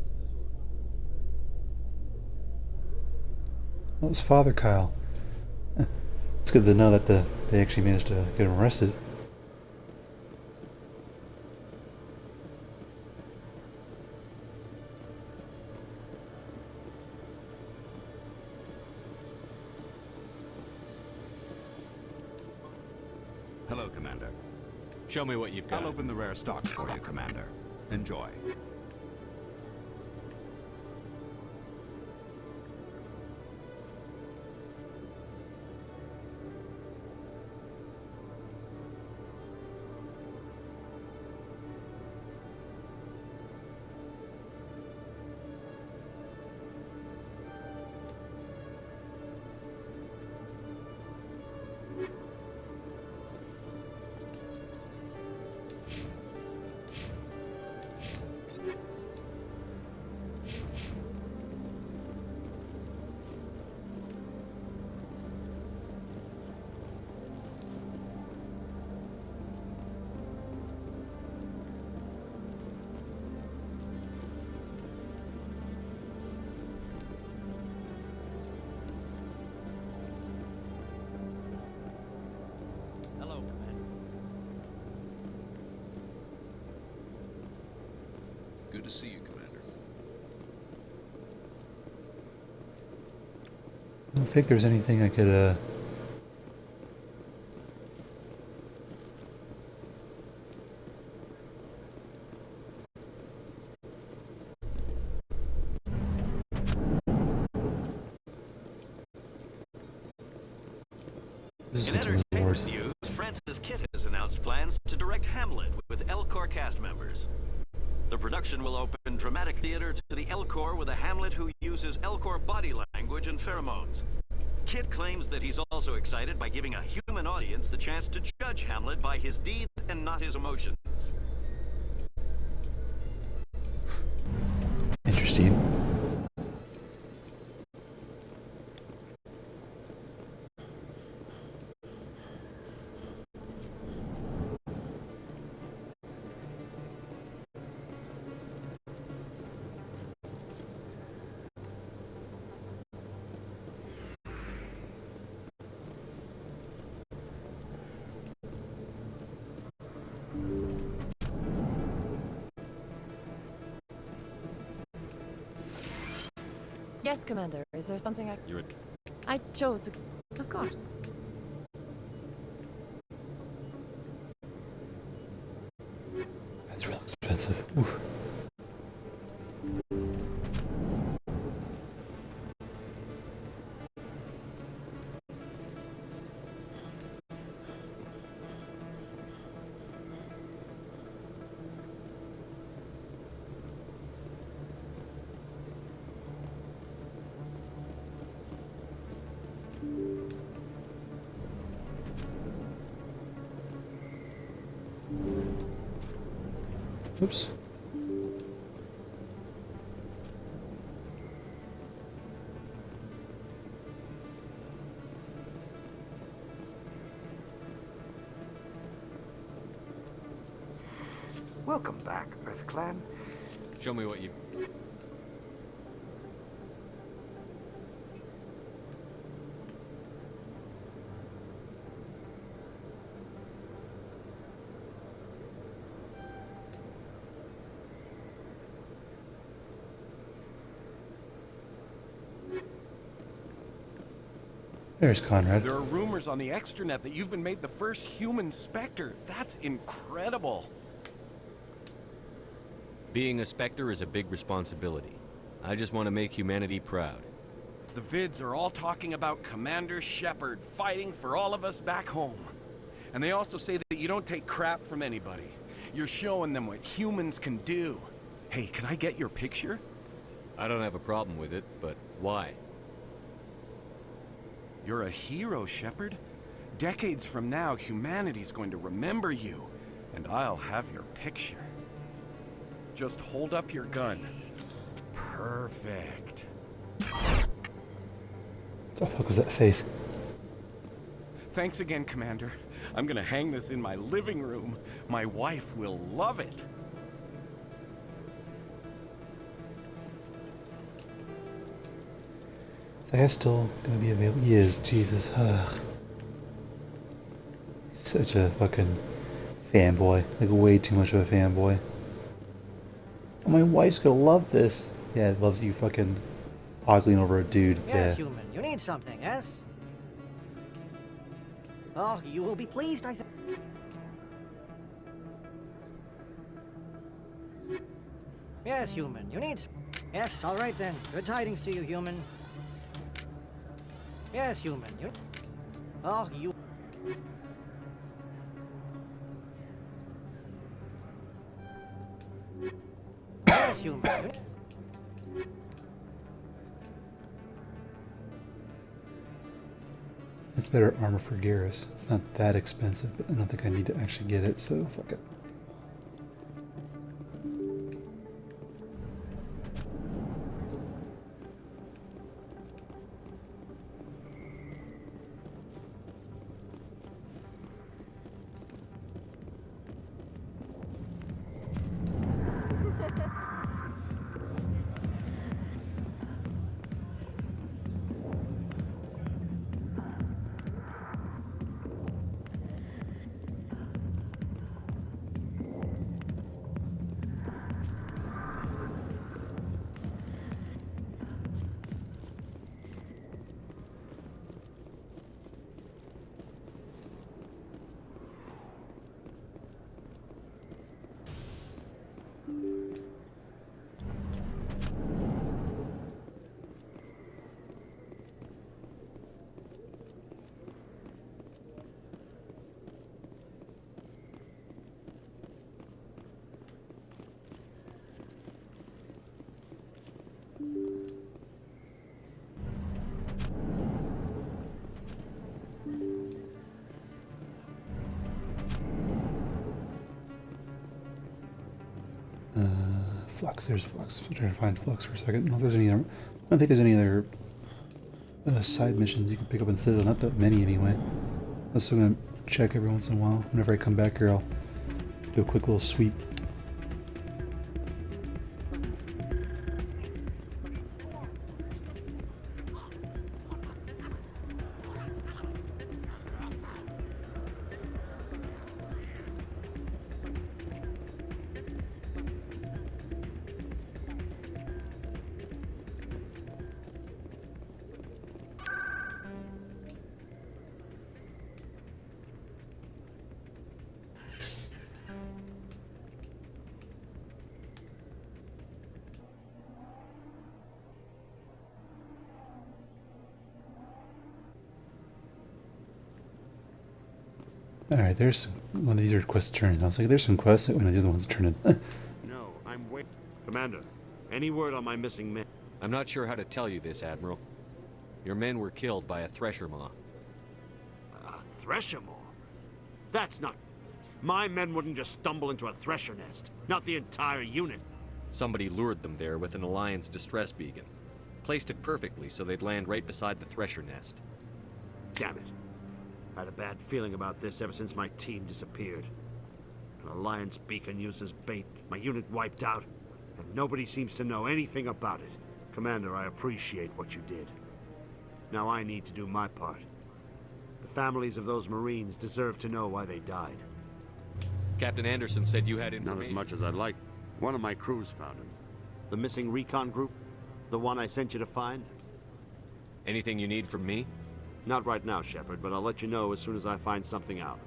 Speaker 1: That was Father Kyle. It's good to know that they actually managed to get him arrested.
Speaker 12: Hello, Commander.
Speaker 4: Show me what you've got.
Speaker 12: I'll open the rare stocks for you, Commander. Enjoy.
Speaker 13: Good to see you, Commander.
Speaker 1: I don't think there's anything I could,
Speaker 11: In entertainment news, Francis Kitt has announced plans to direct Hamlet with Elcor cast members. The production will open dramatic theater to the Elcor with a Hamlet who uses Elcor body language and pheromones. Kit claims that he's also excited by giving a human audience the chance to judge Hamlet by his deeds and not his emotions.
Speaker 1: Interesting.
Speaker 13: Yes, Commander. Is there something
Speaker 4: You're
Speaker 13: I chose to... Of course.
Speaker 1: That's real expensive. Oof. Oops.
Speaker 14: Welcome back, Earth Clan.
Speaker 4: Show me what you...
Speaker 1: There's Conrad.
Speaker 15: There are rumors on the extranet that you've been made the first human Spectre. That's incredible.
Speaker 4: Being a Spectre is a big responsibility. I just want to make humanity proud.
Speaker 15: The vids are all talking about Commander Shepard fighting for all of us back home. And they also say that you don't take crap from anybody. You're showing them what humans can do. Hey, can I get your picture?
Speaker 4: I don't have a problem with it, but why?
Speaker 15: You're a hero, Shepard. Decades from now, humanity's going to remember you. And I'll have your picture. Just hold up your gun. Perfect.
Speaker 1: What the fuck was that face?
Speaker 15: Thanks again, Commander. I'm gonna hang this in my living room. My wife will love it.
Speaker 1: Is that guy still gonna be available? He is. Jesus. Ugh. He's such a fucking fanboy. Like, way too much of a fanboy. Oh, my wife's gonna love this. Yeah, it loves you fucking ogling over a dude.
Speaker 16: Yes,
Speaker 1: Yeah.
Speaker 16: human. You need something, yes? Oh, you will be pleased, I think. Yes, human. You need... Yes, all right then. Good tidings to you, human. Yes, human. You... Oh, you... Yes, human.
Speaker 1: It's better armor for Garrus. It's not that expensive, but I don't think I need to actually get it, so fuck it. Flux. There's Flux. I'm trying to find Flux for a second. I don't know if there's any other. I don't think there's any other side missions you can pick up in Citadel. Not that many anyway. I'm still gonna check every once in a while. Whenever I come back here, I'll do a quick little sweep. Alright, there's one of these are quests turning. I was like, there's some quests. One of the other ones turning.
Speaker 17: No, I'm waiting. Commander, any word on my missing men?
Speaker 4: I'm not sure how to tell you this, Admiral. Your men were killed by a thresher maw.
Speaker 17: A thresher maw? That's not... My men wouldn't just stumble into a thresher nest. Not the entire unit.
Speaker 4: Somebody lured them there with an Alliance distress beacon. Placed it perfectly so they'd land right beside the thresher nest.
Speaker 17: Damn it. I had a bad feeling about this ever since my team disappeared. An Alliance beacon used as bait, my unit wiped out, and nobody seems to know anything about it. Commander, I appreciate what you did. Now I need to do my part. The families of those Marines deserve to know why they died.
Speaker 4: Captain Anderson said you had information.
Speaker 17: Not as much as I'd like. One of my crews found him. The missing recon group? The one I sent you to find?
Speaker 4: Anything you need from me?
Speaker 17: Not right now, Shepard, but I'll let you know as soon as I find something out.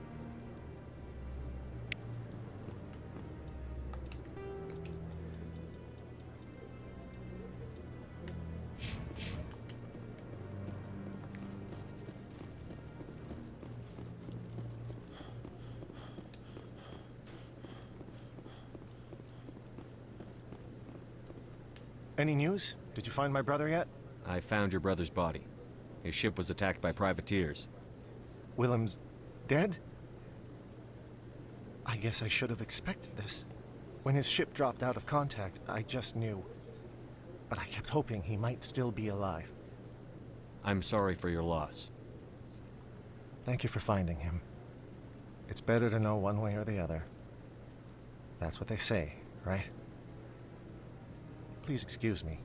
Speaker 18: Any news? Did you find my brother yet?
Speaker 4: I found your brother's body. His ship was attacked by privateers.
Speaker 18: Willem's dead? I guess I should have expected this. When his ship dropped out of contact, I just knew. But I kept hoping he might still be alive.
Speaker 4: I'm sorry for your loss.
Speaker 18: Thank you for finding him. It's better to know one way or the other. That's what they say, right? Please excuse me.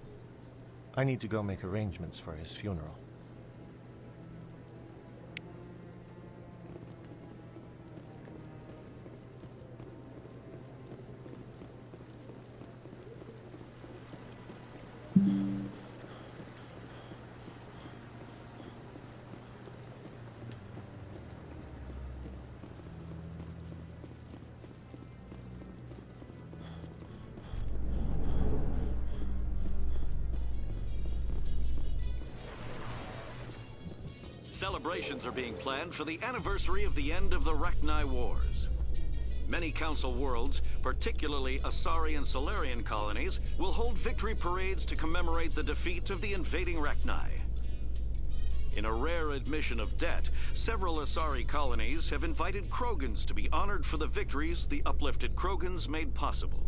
Speaker 18: I need to go make arrangements for his funeral.
Speaker 11: Celebrations are being planned for the anniversary of the end of the Rachni Wars. Many Council worlds, particularly Asari and Solarian colonies, will hold victory parades to commemorate the defeat of the invading Rachni. In a rare admission of debt, several Asari colonies have invited Krogans to be honored for the victories the uplifted Krogans made possible.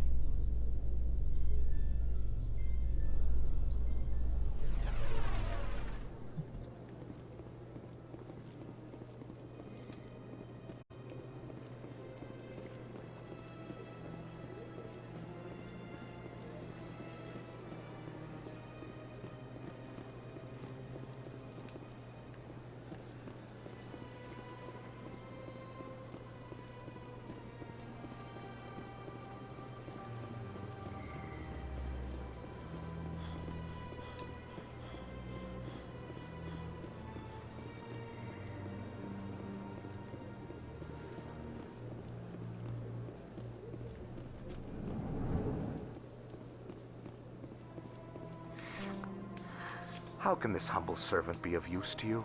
Speaker 14: How can this humble servant be of use to you?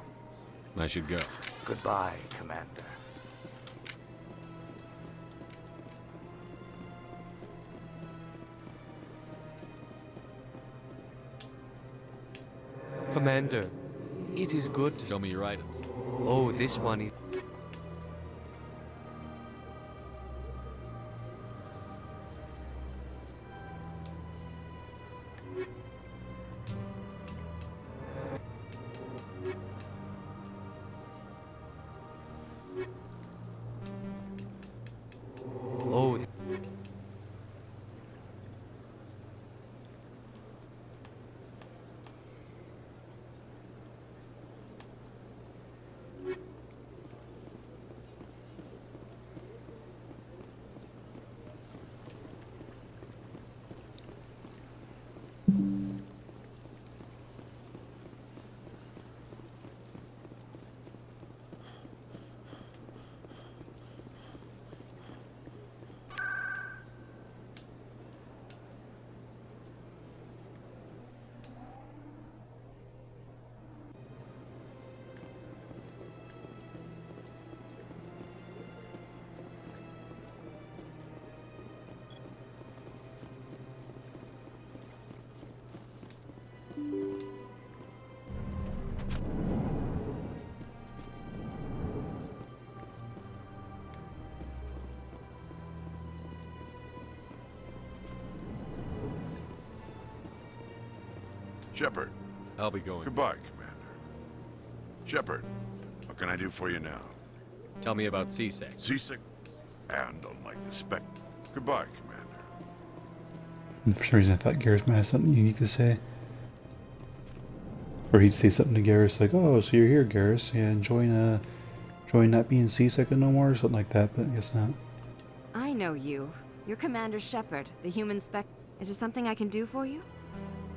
Speaker 4: I should go.
Speaker 14: Goodbye, Commander.
Speaker 19: Commander, it is good to...
Speaker 4: Show me your items.
Speaker 19: Oh, this one is...
Speaker 7: Shepard.
Speaker 4: I'll be going.
Speaker 7: Goodbye, Commander. Shepard, what can I do for you now?
Speaker 4: Tell me about Seasick.
Speaker 7: Seasick? And unlike the Spec. Goodbye, Commander.
Speaker 1: For some reason I thought Garrus might have something unique to say. Or he'd say something to Garrus like, "Oh, so you're here, Garrus. Yeah, enjoying not being seasick no more," or something like that, but I guess not.
Speaker 20: I know you. You're Commander Shepard, the human spec. Is there something I can do for you?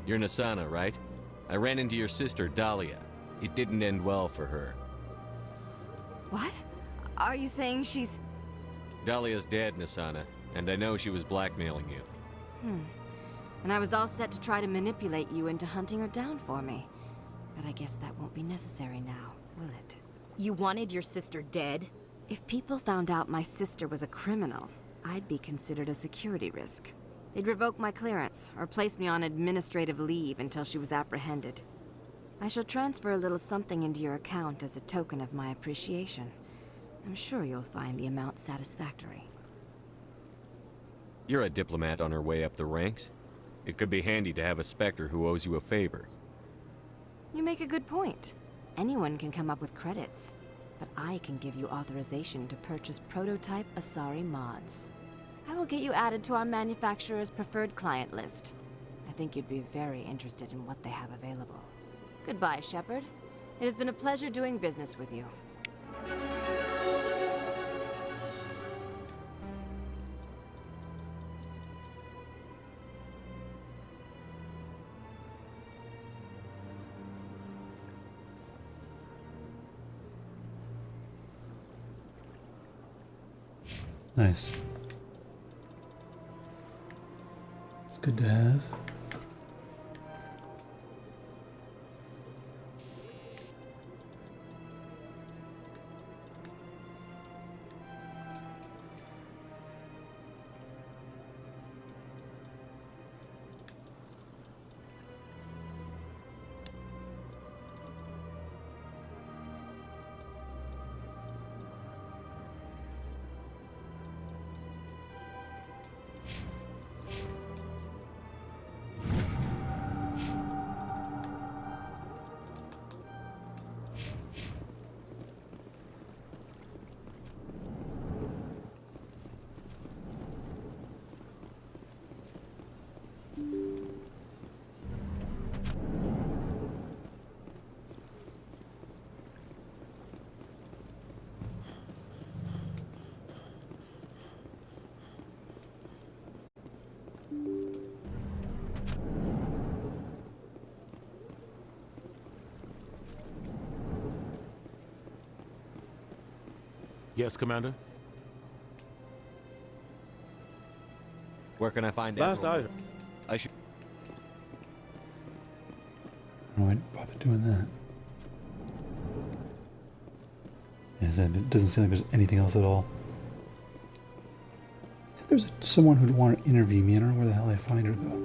Speaker 4: You're Nasana, right? I ran into your sister, Dahlia. It didn't end well for her.
Speaker 20: What? Are you saying she's...
Speaker 4: Dahlia's dead, Nasana, and I know she was blackmailing you.
Speaker 20: And I was all set to try to manipulate you into hunting her down for me. But I guess that won't be necessary now, will it?
Speaker 8: You wanted your sister dead?
Speaker 20: If people found out my sister was a criminal, I'd be considered a security risk. They'd revoke my clearance, or place me on administrative leave until she was apprehended. I shall transfer a little something into your account as a token of my appreciation. I'm sure you'll find the amount satisfactory.
Speaker 4: You're a diplomat on her way up the ranks. It could be handy to have a Spectre who owes you a favor.
Speaker 20: You make a good point. Anyone can come up with credits, but I can give you authorization to purchase prototype Asari mods. I will get you added to our manufacturer's preferred client list. I think you'd be very interested in what they have available. Goodbye, Shepard. It has been a pleasure doing business with you.
Speaker 1: Nice. It's good to have.
Speaker 21: Yes, Commander?
Speaker 4: Where can I find
Speaker 21: Last
Speaker 4: Admiral? I should...
Speaker 1: Oh, I didn't bother doing that. Yeah, it doesn't seem like there's anything else at all. I think there's someone who'd want to interview me. I don't know where the hell I find her, though.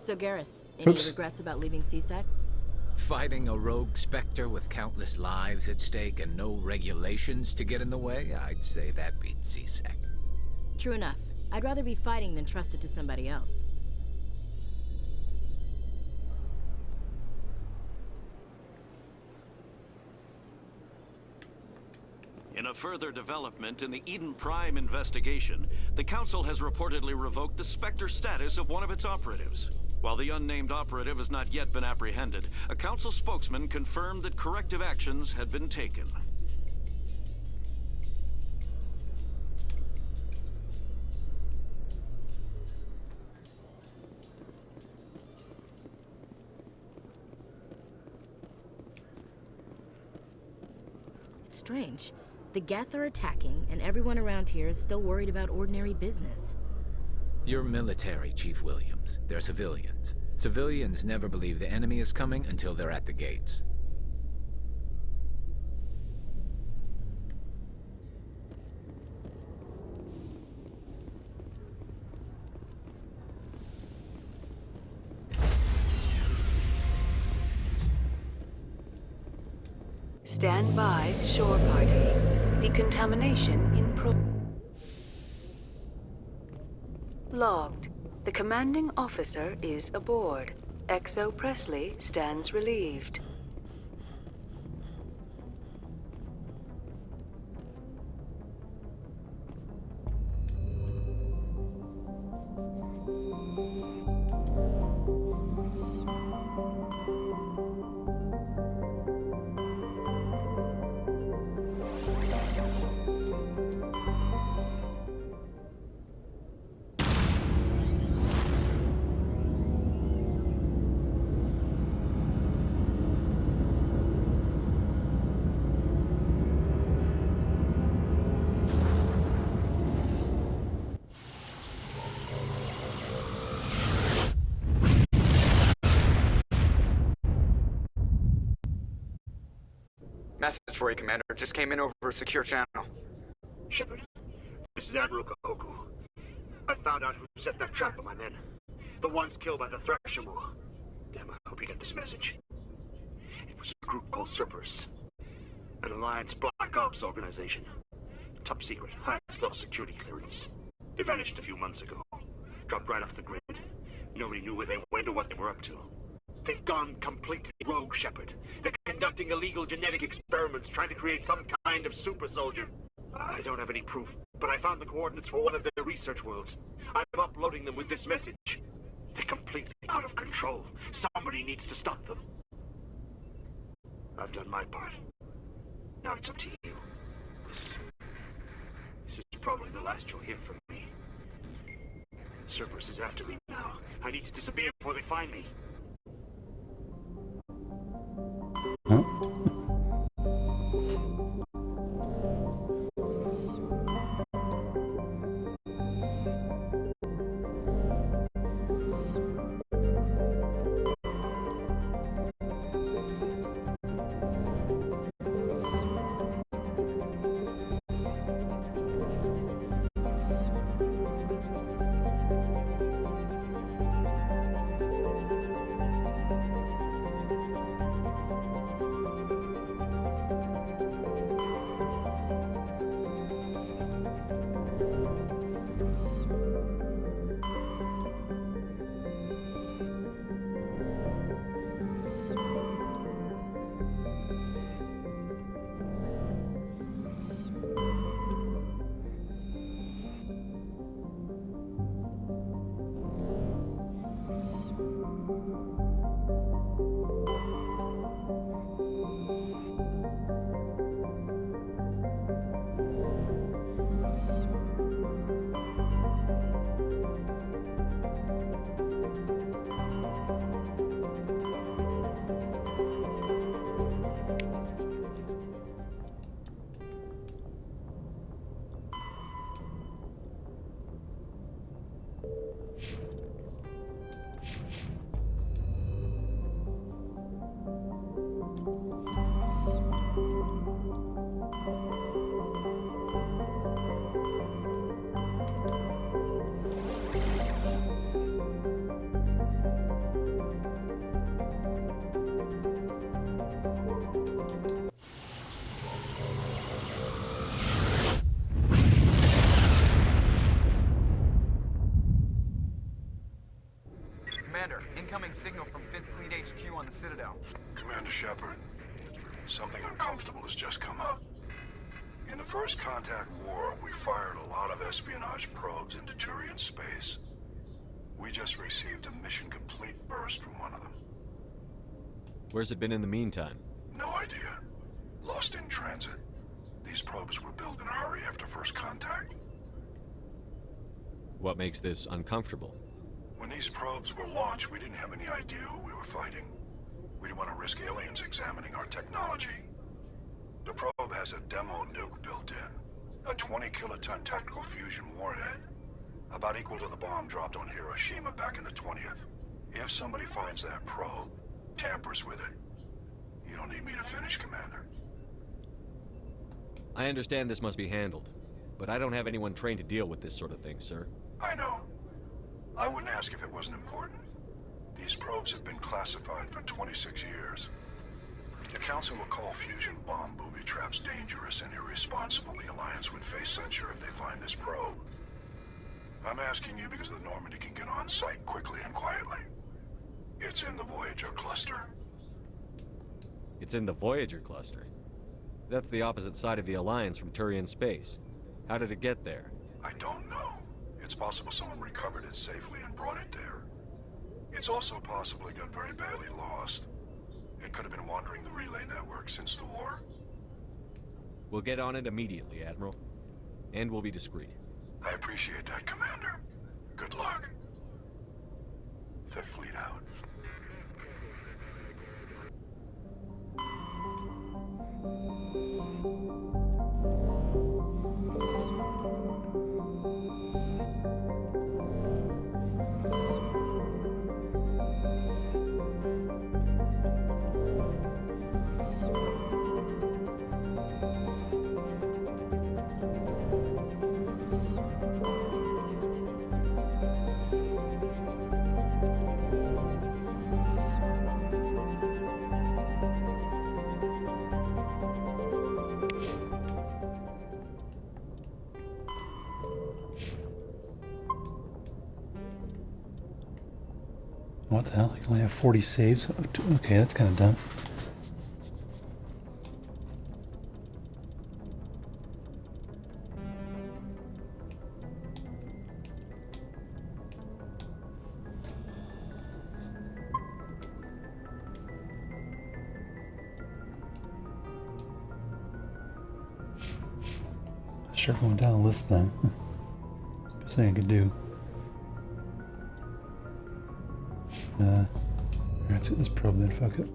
Speaker 8: So, Garrus, any
Speaker 1: Oops.
Speaker 8: regrets about leaving CSEC?
Speaker 5: Fighting a rogue Spectre with countless lives at stake and no regulations to get in the way? I'd say that beats CSEC.
Speaker 8: True enough. I'd rather be fighting than trust it to somebody else.
Speaker 11: In a further development in the Eden Prime investigation, the Council has reportedly revoked the Spectre status of one of its operatives. While the unnamed operative has not yet been apprehended, a Council spokesman confirmed that corrective actions had been taken.
Speaker 8: It's strange. The Geth are attacking, and everyone around here is still worried about ordinary business.
Speaker 5: You're military, Chief Williams. They're civilians. Civilians never believe the enemy is coming until they're at the gates.
Speaker 10: Stand by, shore party. Decontamination in Logged. The commanding officer is aboard. XO Presley stands relieved.
Speaker 21: Message for you, Commander. Just came in over a secure channel.
Speaker 17: Shepard, this is Admiral Kahoku. I found out who set that trap for my men. The ones killed by the Thresher Maw. Damn, I hope you get this message. It was a group called Cerberus. An Alliance Black Ops organization. Top secret, highest level security clearance. They vanished a few months ago. Dropped right off the grid. Nobody knew where they went or what they were up to. They've gone completely rogue, Shepard. They're conducting illegal genetic experiments, trying to create some kind of super soldier. I don't have any proof, but I found the coordinates for one of their research worlds. I'm uploading them with this message. They're completely out of control. Somebody needs to stop them. I've done my part. Now it's up to you. This is probably the last you'll hear from me. Cerberus is after me now. I need to disappear before they find me.
Speaker 1: Huh?
Speaker 21: Commander, incoming signal from 5th Fleet HQ on the Citadel.
Speaker 22: Commander Shepard, something uncomfortable has just come up. In the First Contact War, we fired a lot of espionage probes into Turian space. We just received a mission complete burst from one of them.
Speaker 4: Where's it been in the meantime?
Speaker 22: No idea. Lost in transit. These probes were built in a hurry after First Contact.
Speaker 4: What makes this uncomfortable?
Speaker 22: When these probes were launched, we didn't have any idea who we were fighting. We didn't want to risk aliens examining our technology. The probe has a demo nuke built in, a 20-kiloton tactical fusion warhead, a About equal to the bomb dropped on Hiroshima back in the 20th. If somebody finds that probe, tampers with it, you don't need me to finish, Commander.
Speaker 4: I understand this must be handled, but I don't have anyone trained to deal with this sort of thing, sir.
Speaker 22: I know. I wouldn't ask if it wasn't important. These probes have been classified for 26 years. The Council will call fusion bomb booby traps dangerous and irresponsible. The Alliance would face censure if they find this probe. I'm asking you because the Normandy can get on site quickly and quietly. It's in the Voyager cluster.
Speaker 4: It's in the Voyager cluster. That's the opposite side of the Alliance from Turian space. How did it get there?
Speaker 22: I don't know. It's possible someone recovered it safely and brought it there. It's also possible it got very badly lost. It could have been wandering the relay network since the war.
Speaker 4: We'll get on it immediately, Admiral. And we'll be discreet.
Speaker 22: I appreciate that, Commander. Good luck. Fifth Fleet out.
Speaker 1: What the hell? I can only have 40 saves? Okay, that's kind of dumb. Sure, going down the list then. Best thing I could do. Let's get this probe then, fuck it.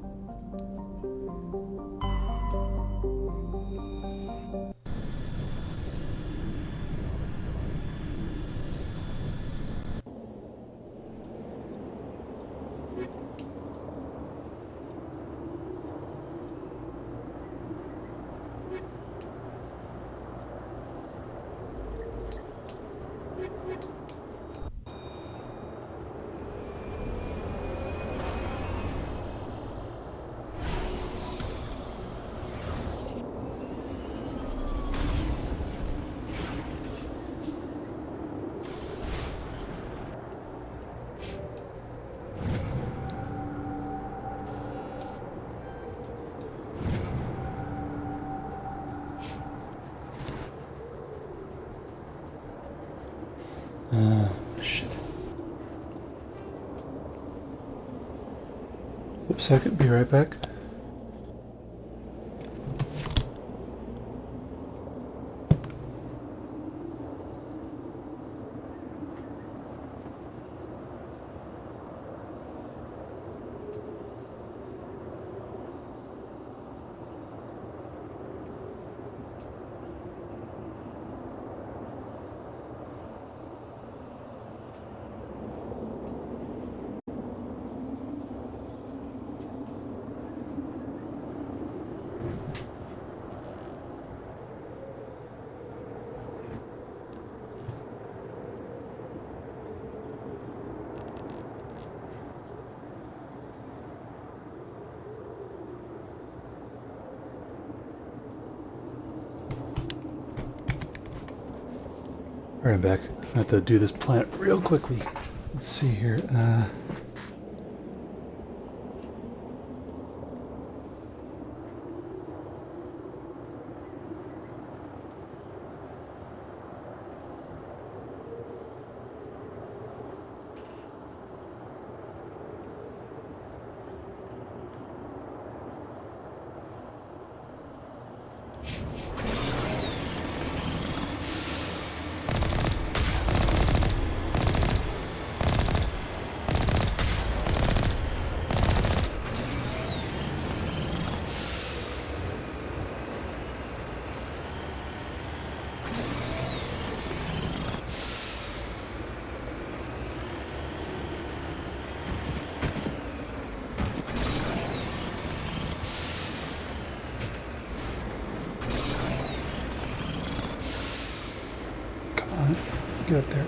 Speaker 1: Shit. Oops, I could be right back. Alright, I'm back. I have to do this planet real quickly. Let's see here. get up there.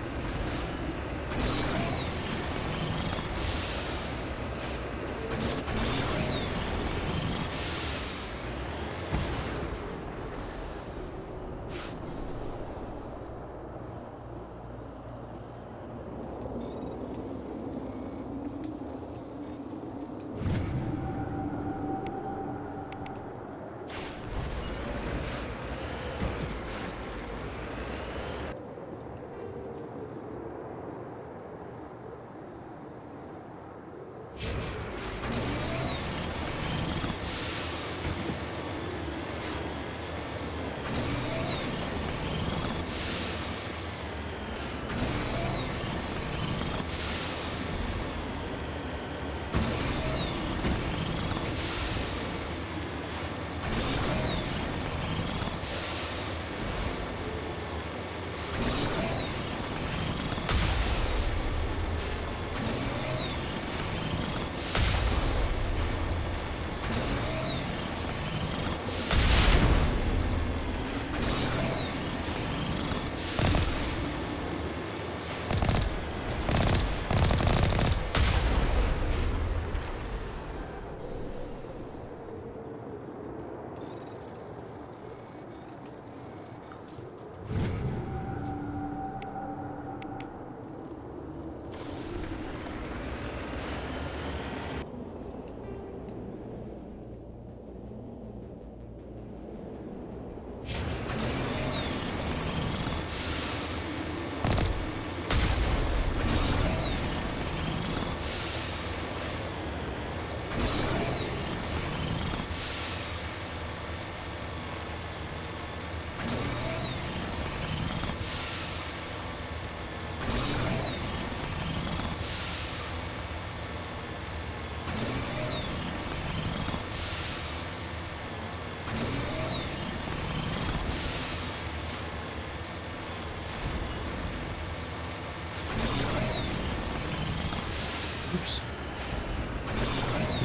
Speaker 1: Oops.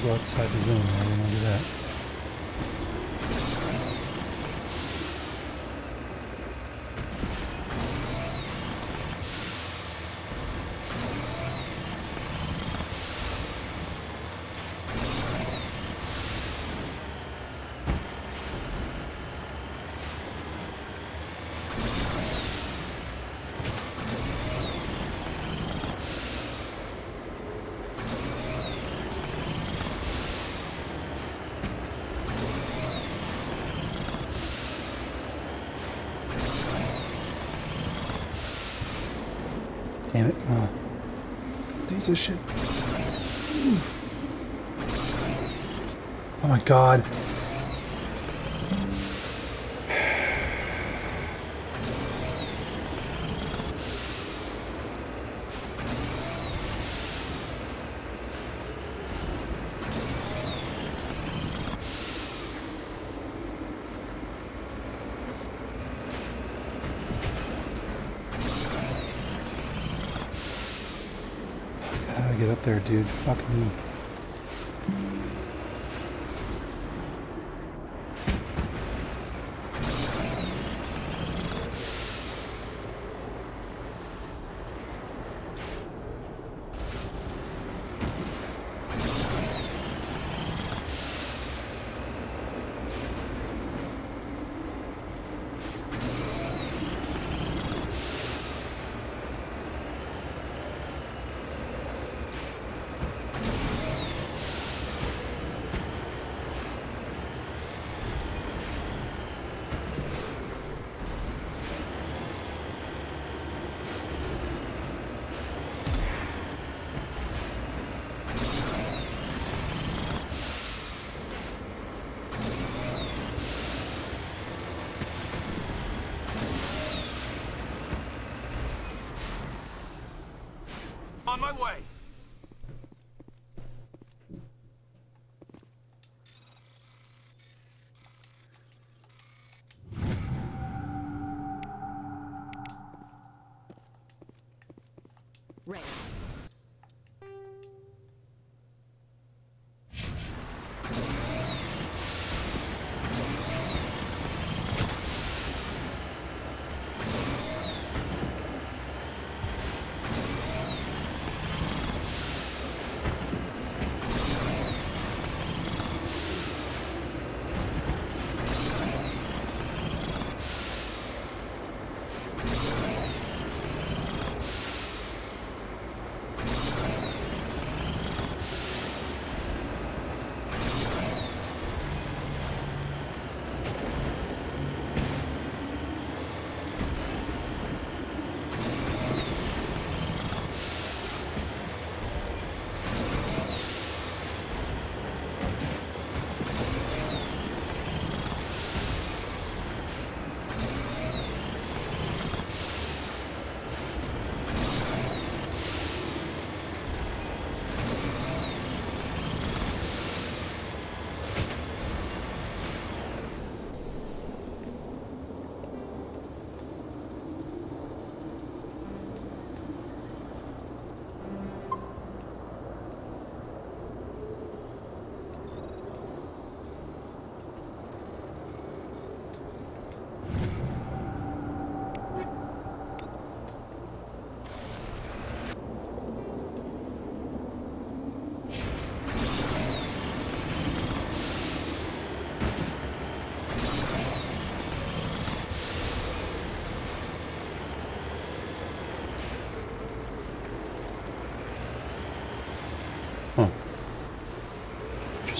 Speaker 1: Go outside the zone. I didn't want to do that. Damn it, come on. Piece of shit. Oh my god. Get up there, dude. Fuck me.
Speaker 21: On my way.
Speaker 8: Right.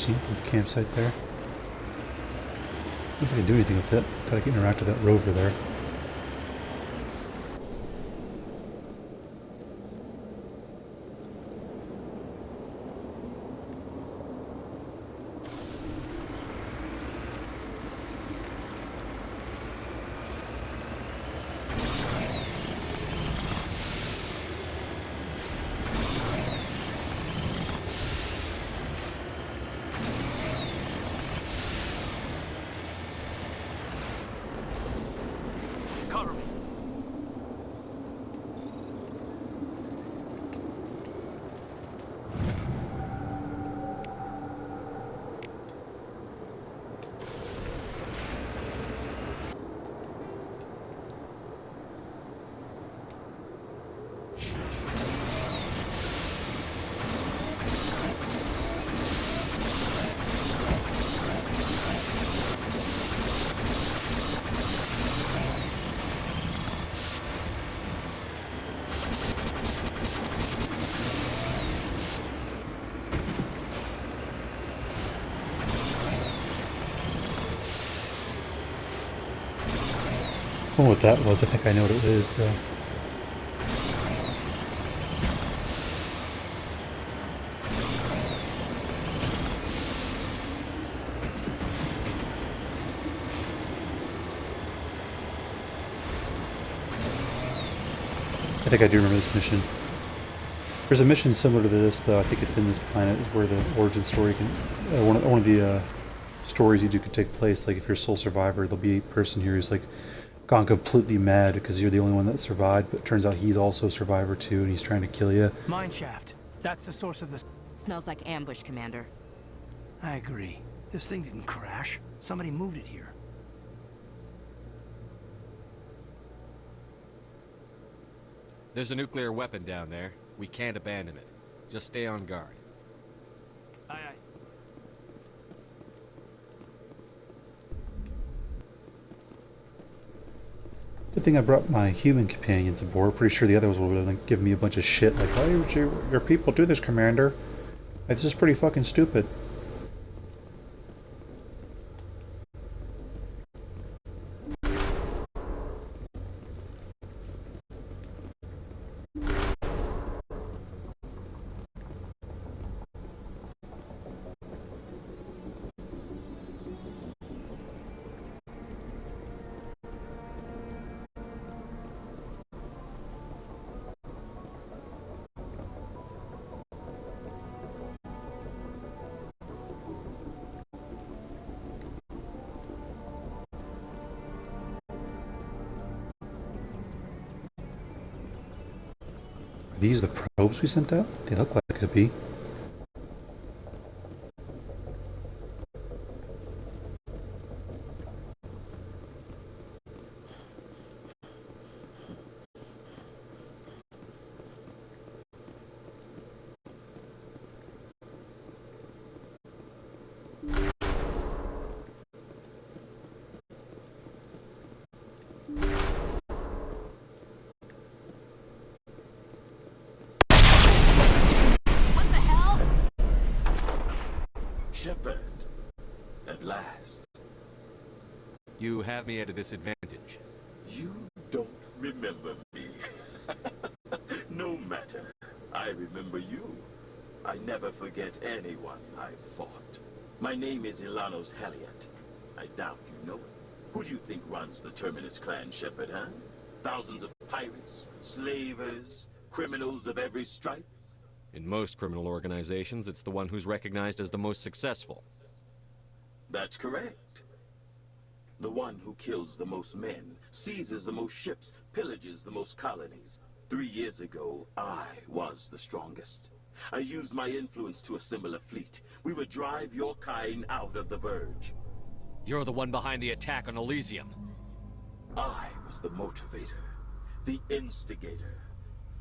Speaker 1: scene, campsite there. I don't know if I can do anything with it until I can interact with that rover there.
Speaker 21: Cover me.
Speaker 1: I don't know what that was. I think I know what it is, though. I think I do remember this mission. There's a mission similar to this, though. I think it's in this planet, is where the origin story can... one of the stories you do could take place. Like, if you're a sole survivor, there'll be a person here who's, like, gone completely mad because you're the only one that survived, but it turns out he's also a survivor, too, and he's trying to kill you.
Speaker 21: Mine shaft. That's the source of this.
Speaker 8: Smells like ambush, Commander.
Speaker 21: I agree. This thing didn't crash. Somebody moved it here.
Speaker 4: There's a nuclear weapon down there. We can't abandon it. Just stay on guard.
Speaker 21: Aye, aye.
Speaker 1: Good thing I brought my human companions aboard. Pretty sure the others will like, give me a bunch of shit like, why would your people do this, Commander? This is pretty fucking stupid. Are these the probes we sent out? They look like it could be.
Speaker 2: Shepard, at last.
Speaker 4: You have me at a disadvantage.
Speaker 2: You don't remember me. No matter. I remember you. I never forget anyone I've fought. My name is Elanos Haliat. I doubt you know it. Who do you think runs the Terminus clan, Shepard, huh? Thousands of pirates, slavers, criminals of every stripe?
Speaker 4: In most criminal organizations, it's the one who's recognized as the most successful.
Speaker 2: That's correct. The one who kills the most men, seizes the most ships, pillages the most colonies. 3 years ago, I was the strongest. I used my influence to assemble a fleet. We would drive your kind out of the Verge.
Speaker 4: You're the one behind the attack on Elysium.
Speaker 2: I was the motivator, the instigator.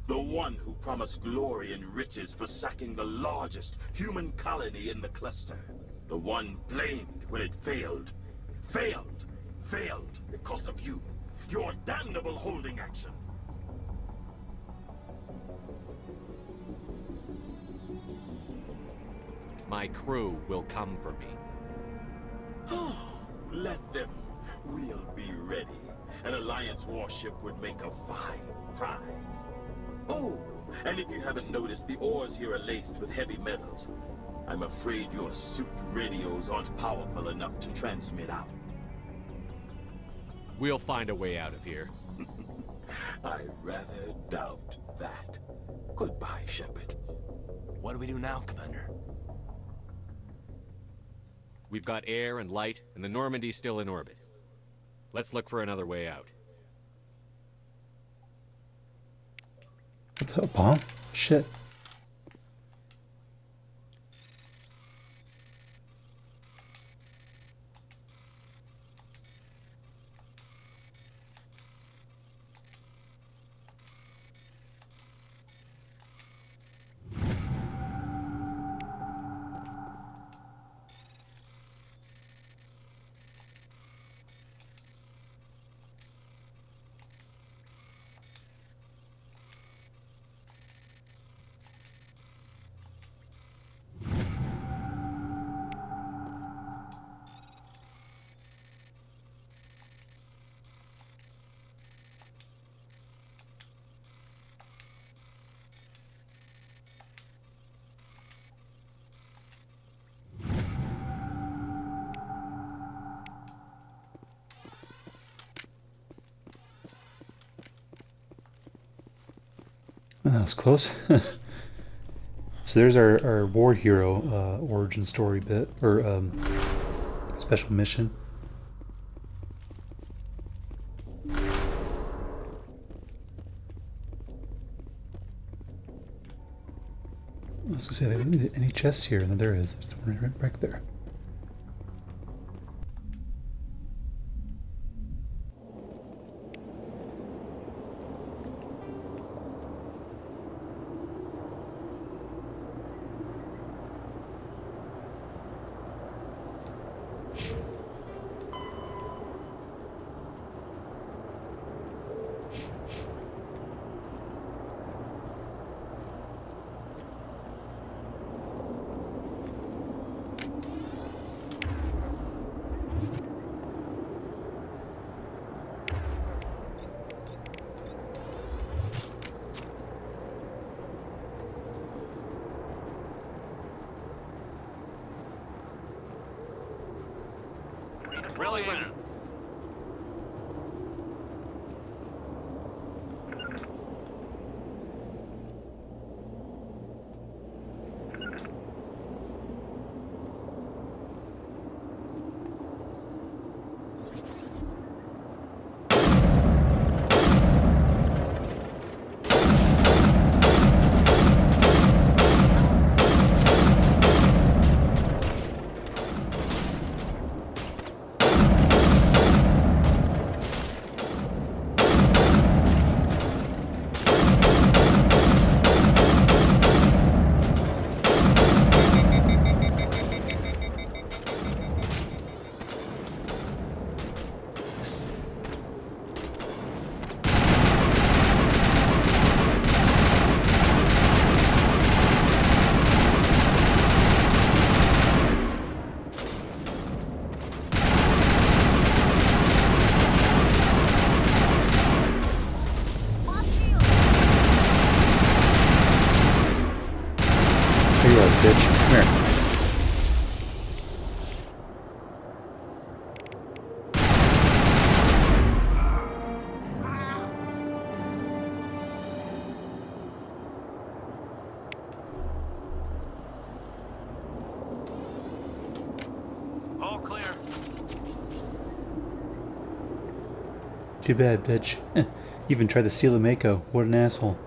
Speaker 2: The one who promised glory and riches for sacking the largest human colony in the cluster. The one blamed when it failed. Failed because of you. Your damnable holding action.
Speaker 4: My crew will come for me.
Speaker 2: Oh, let them. We'll be ready. An Alliance warship would make a fine prize. Oh, and if you haven't noticed, the ores here are laced with heavy metals. I'm afraid your suit radios aren't powerful enough to transmit out.
Speaker 4: We'll find a way out of here.
Speaker 2: I rather doubt that. Goodbye, Shepard.
Speaker 3: What do we do now, Commander?
Speaker 4: We've got air and light, and the Normandy's still in orbit. Let's look for another way out.
Speaker 1: What the hell, bomb? Shit. That was close. So there's our war hero origin story bit, or special mission. I was gonna say, there isn't any chests here, and there is. There's one right back there.
Speaker 11: Brilliant.
Speaker 1: Here you are, bitch. Come here.
Speaker 11: All clear.
Speaker 1: Too bad, bitch. You even tried to steal a Mako. What an asshole.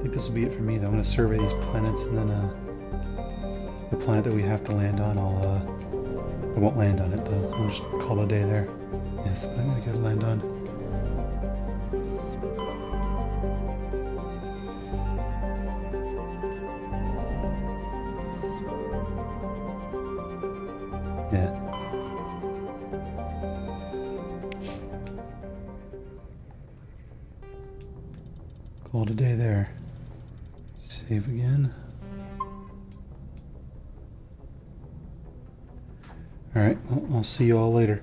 Speaker 1: think this will be it for me though. I'm gonna survey these planets and then the planet that we have to land on, I won't land on it though. I'll just call it a day there. Yes, I'm gonna get a land on. Yeah. Call it a day there. Save again. Alright, well, I'll see you all later.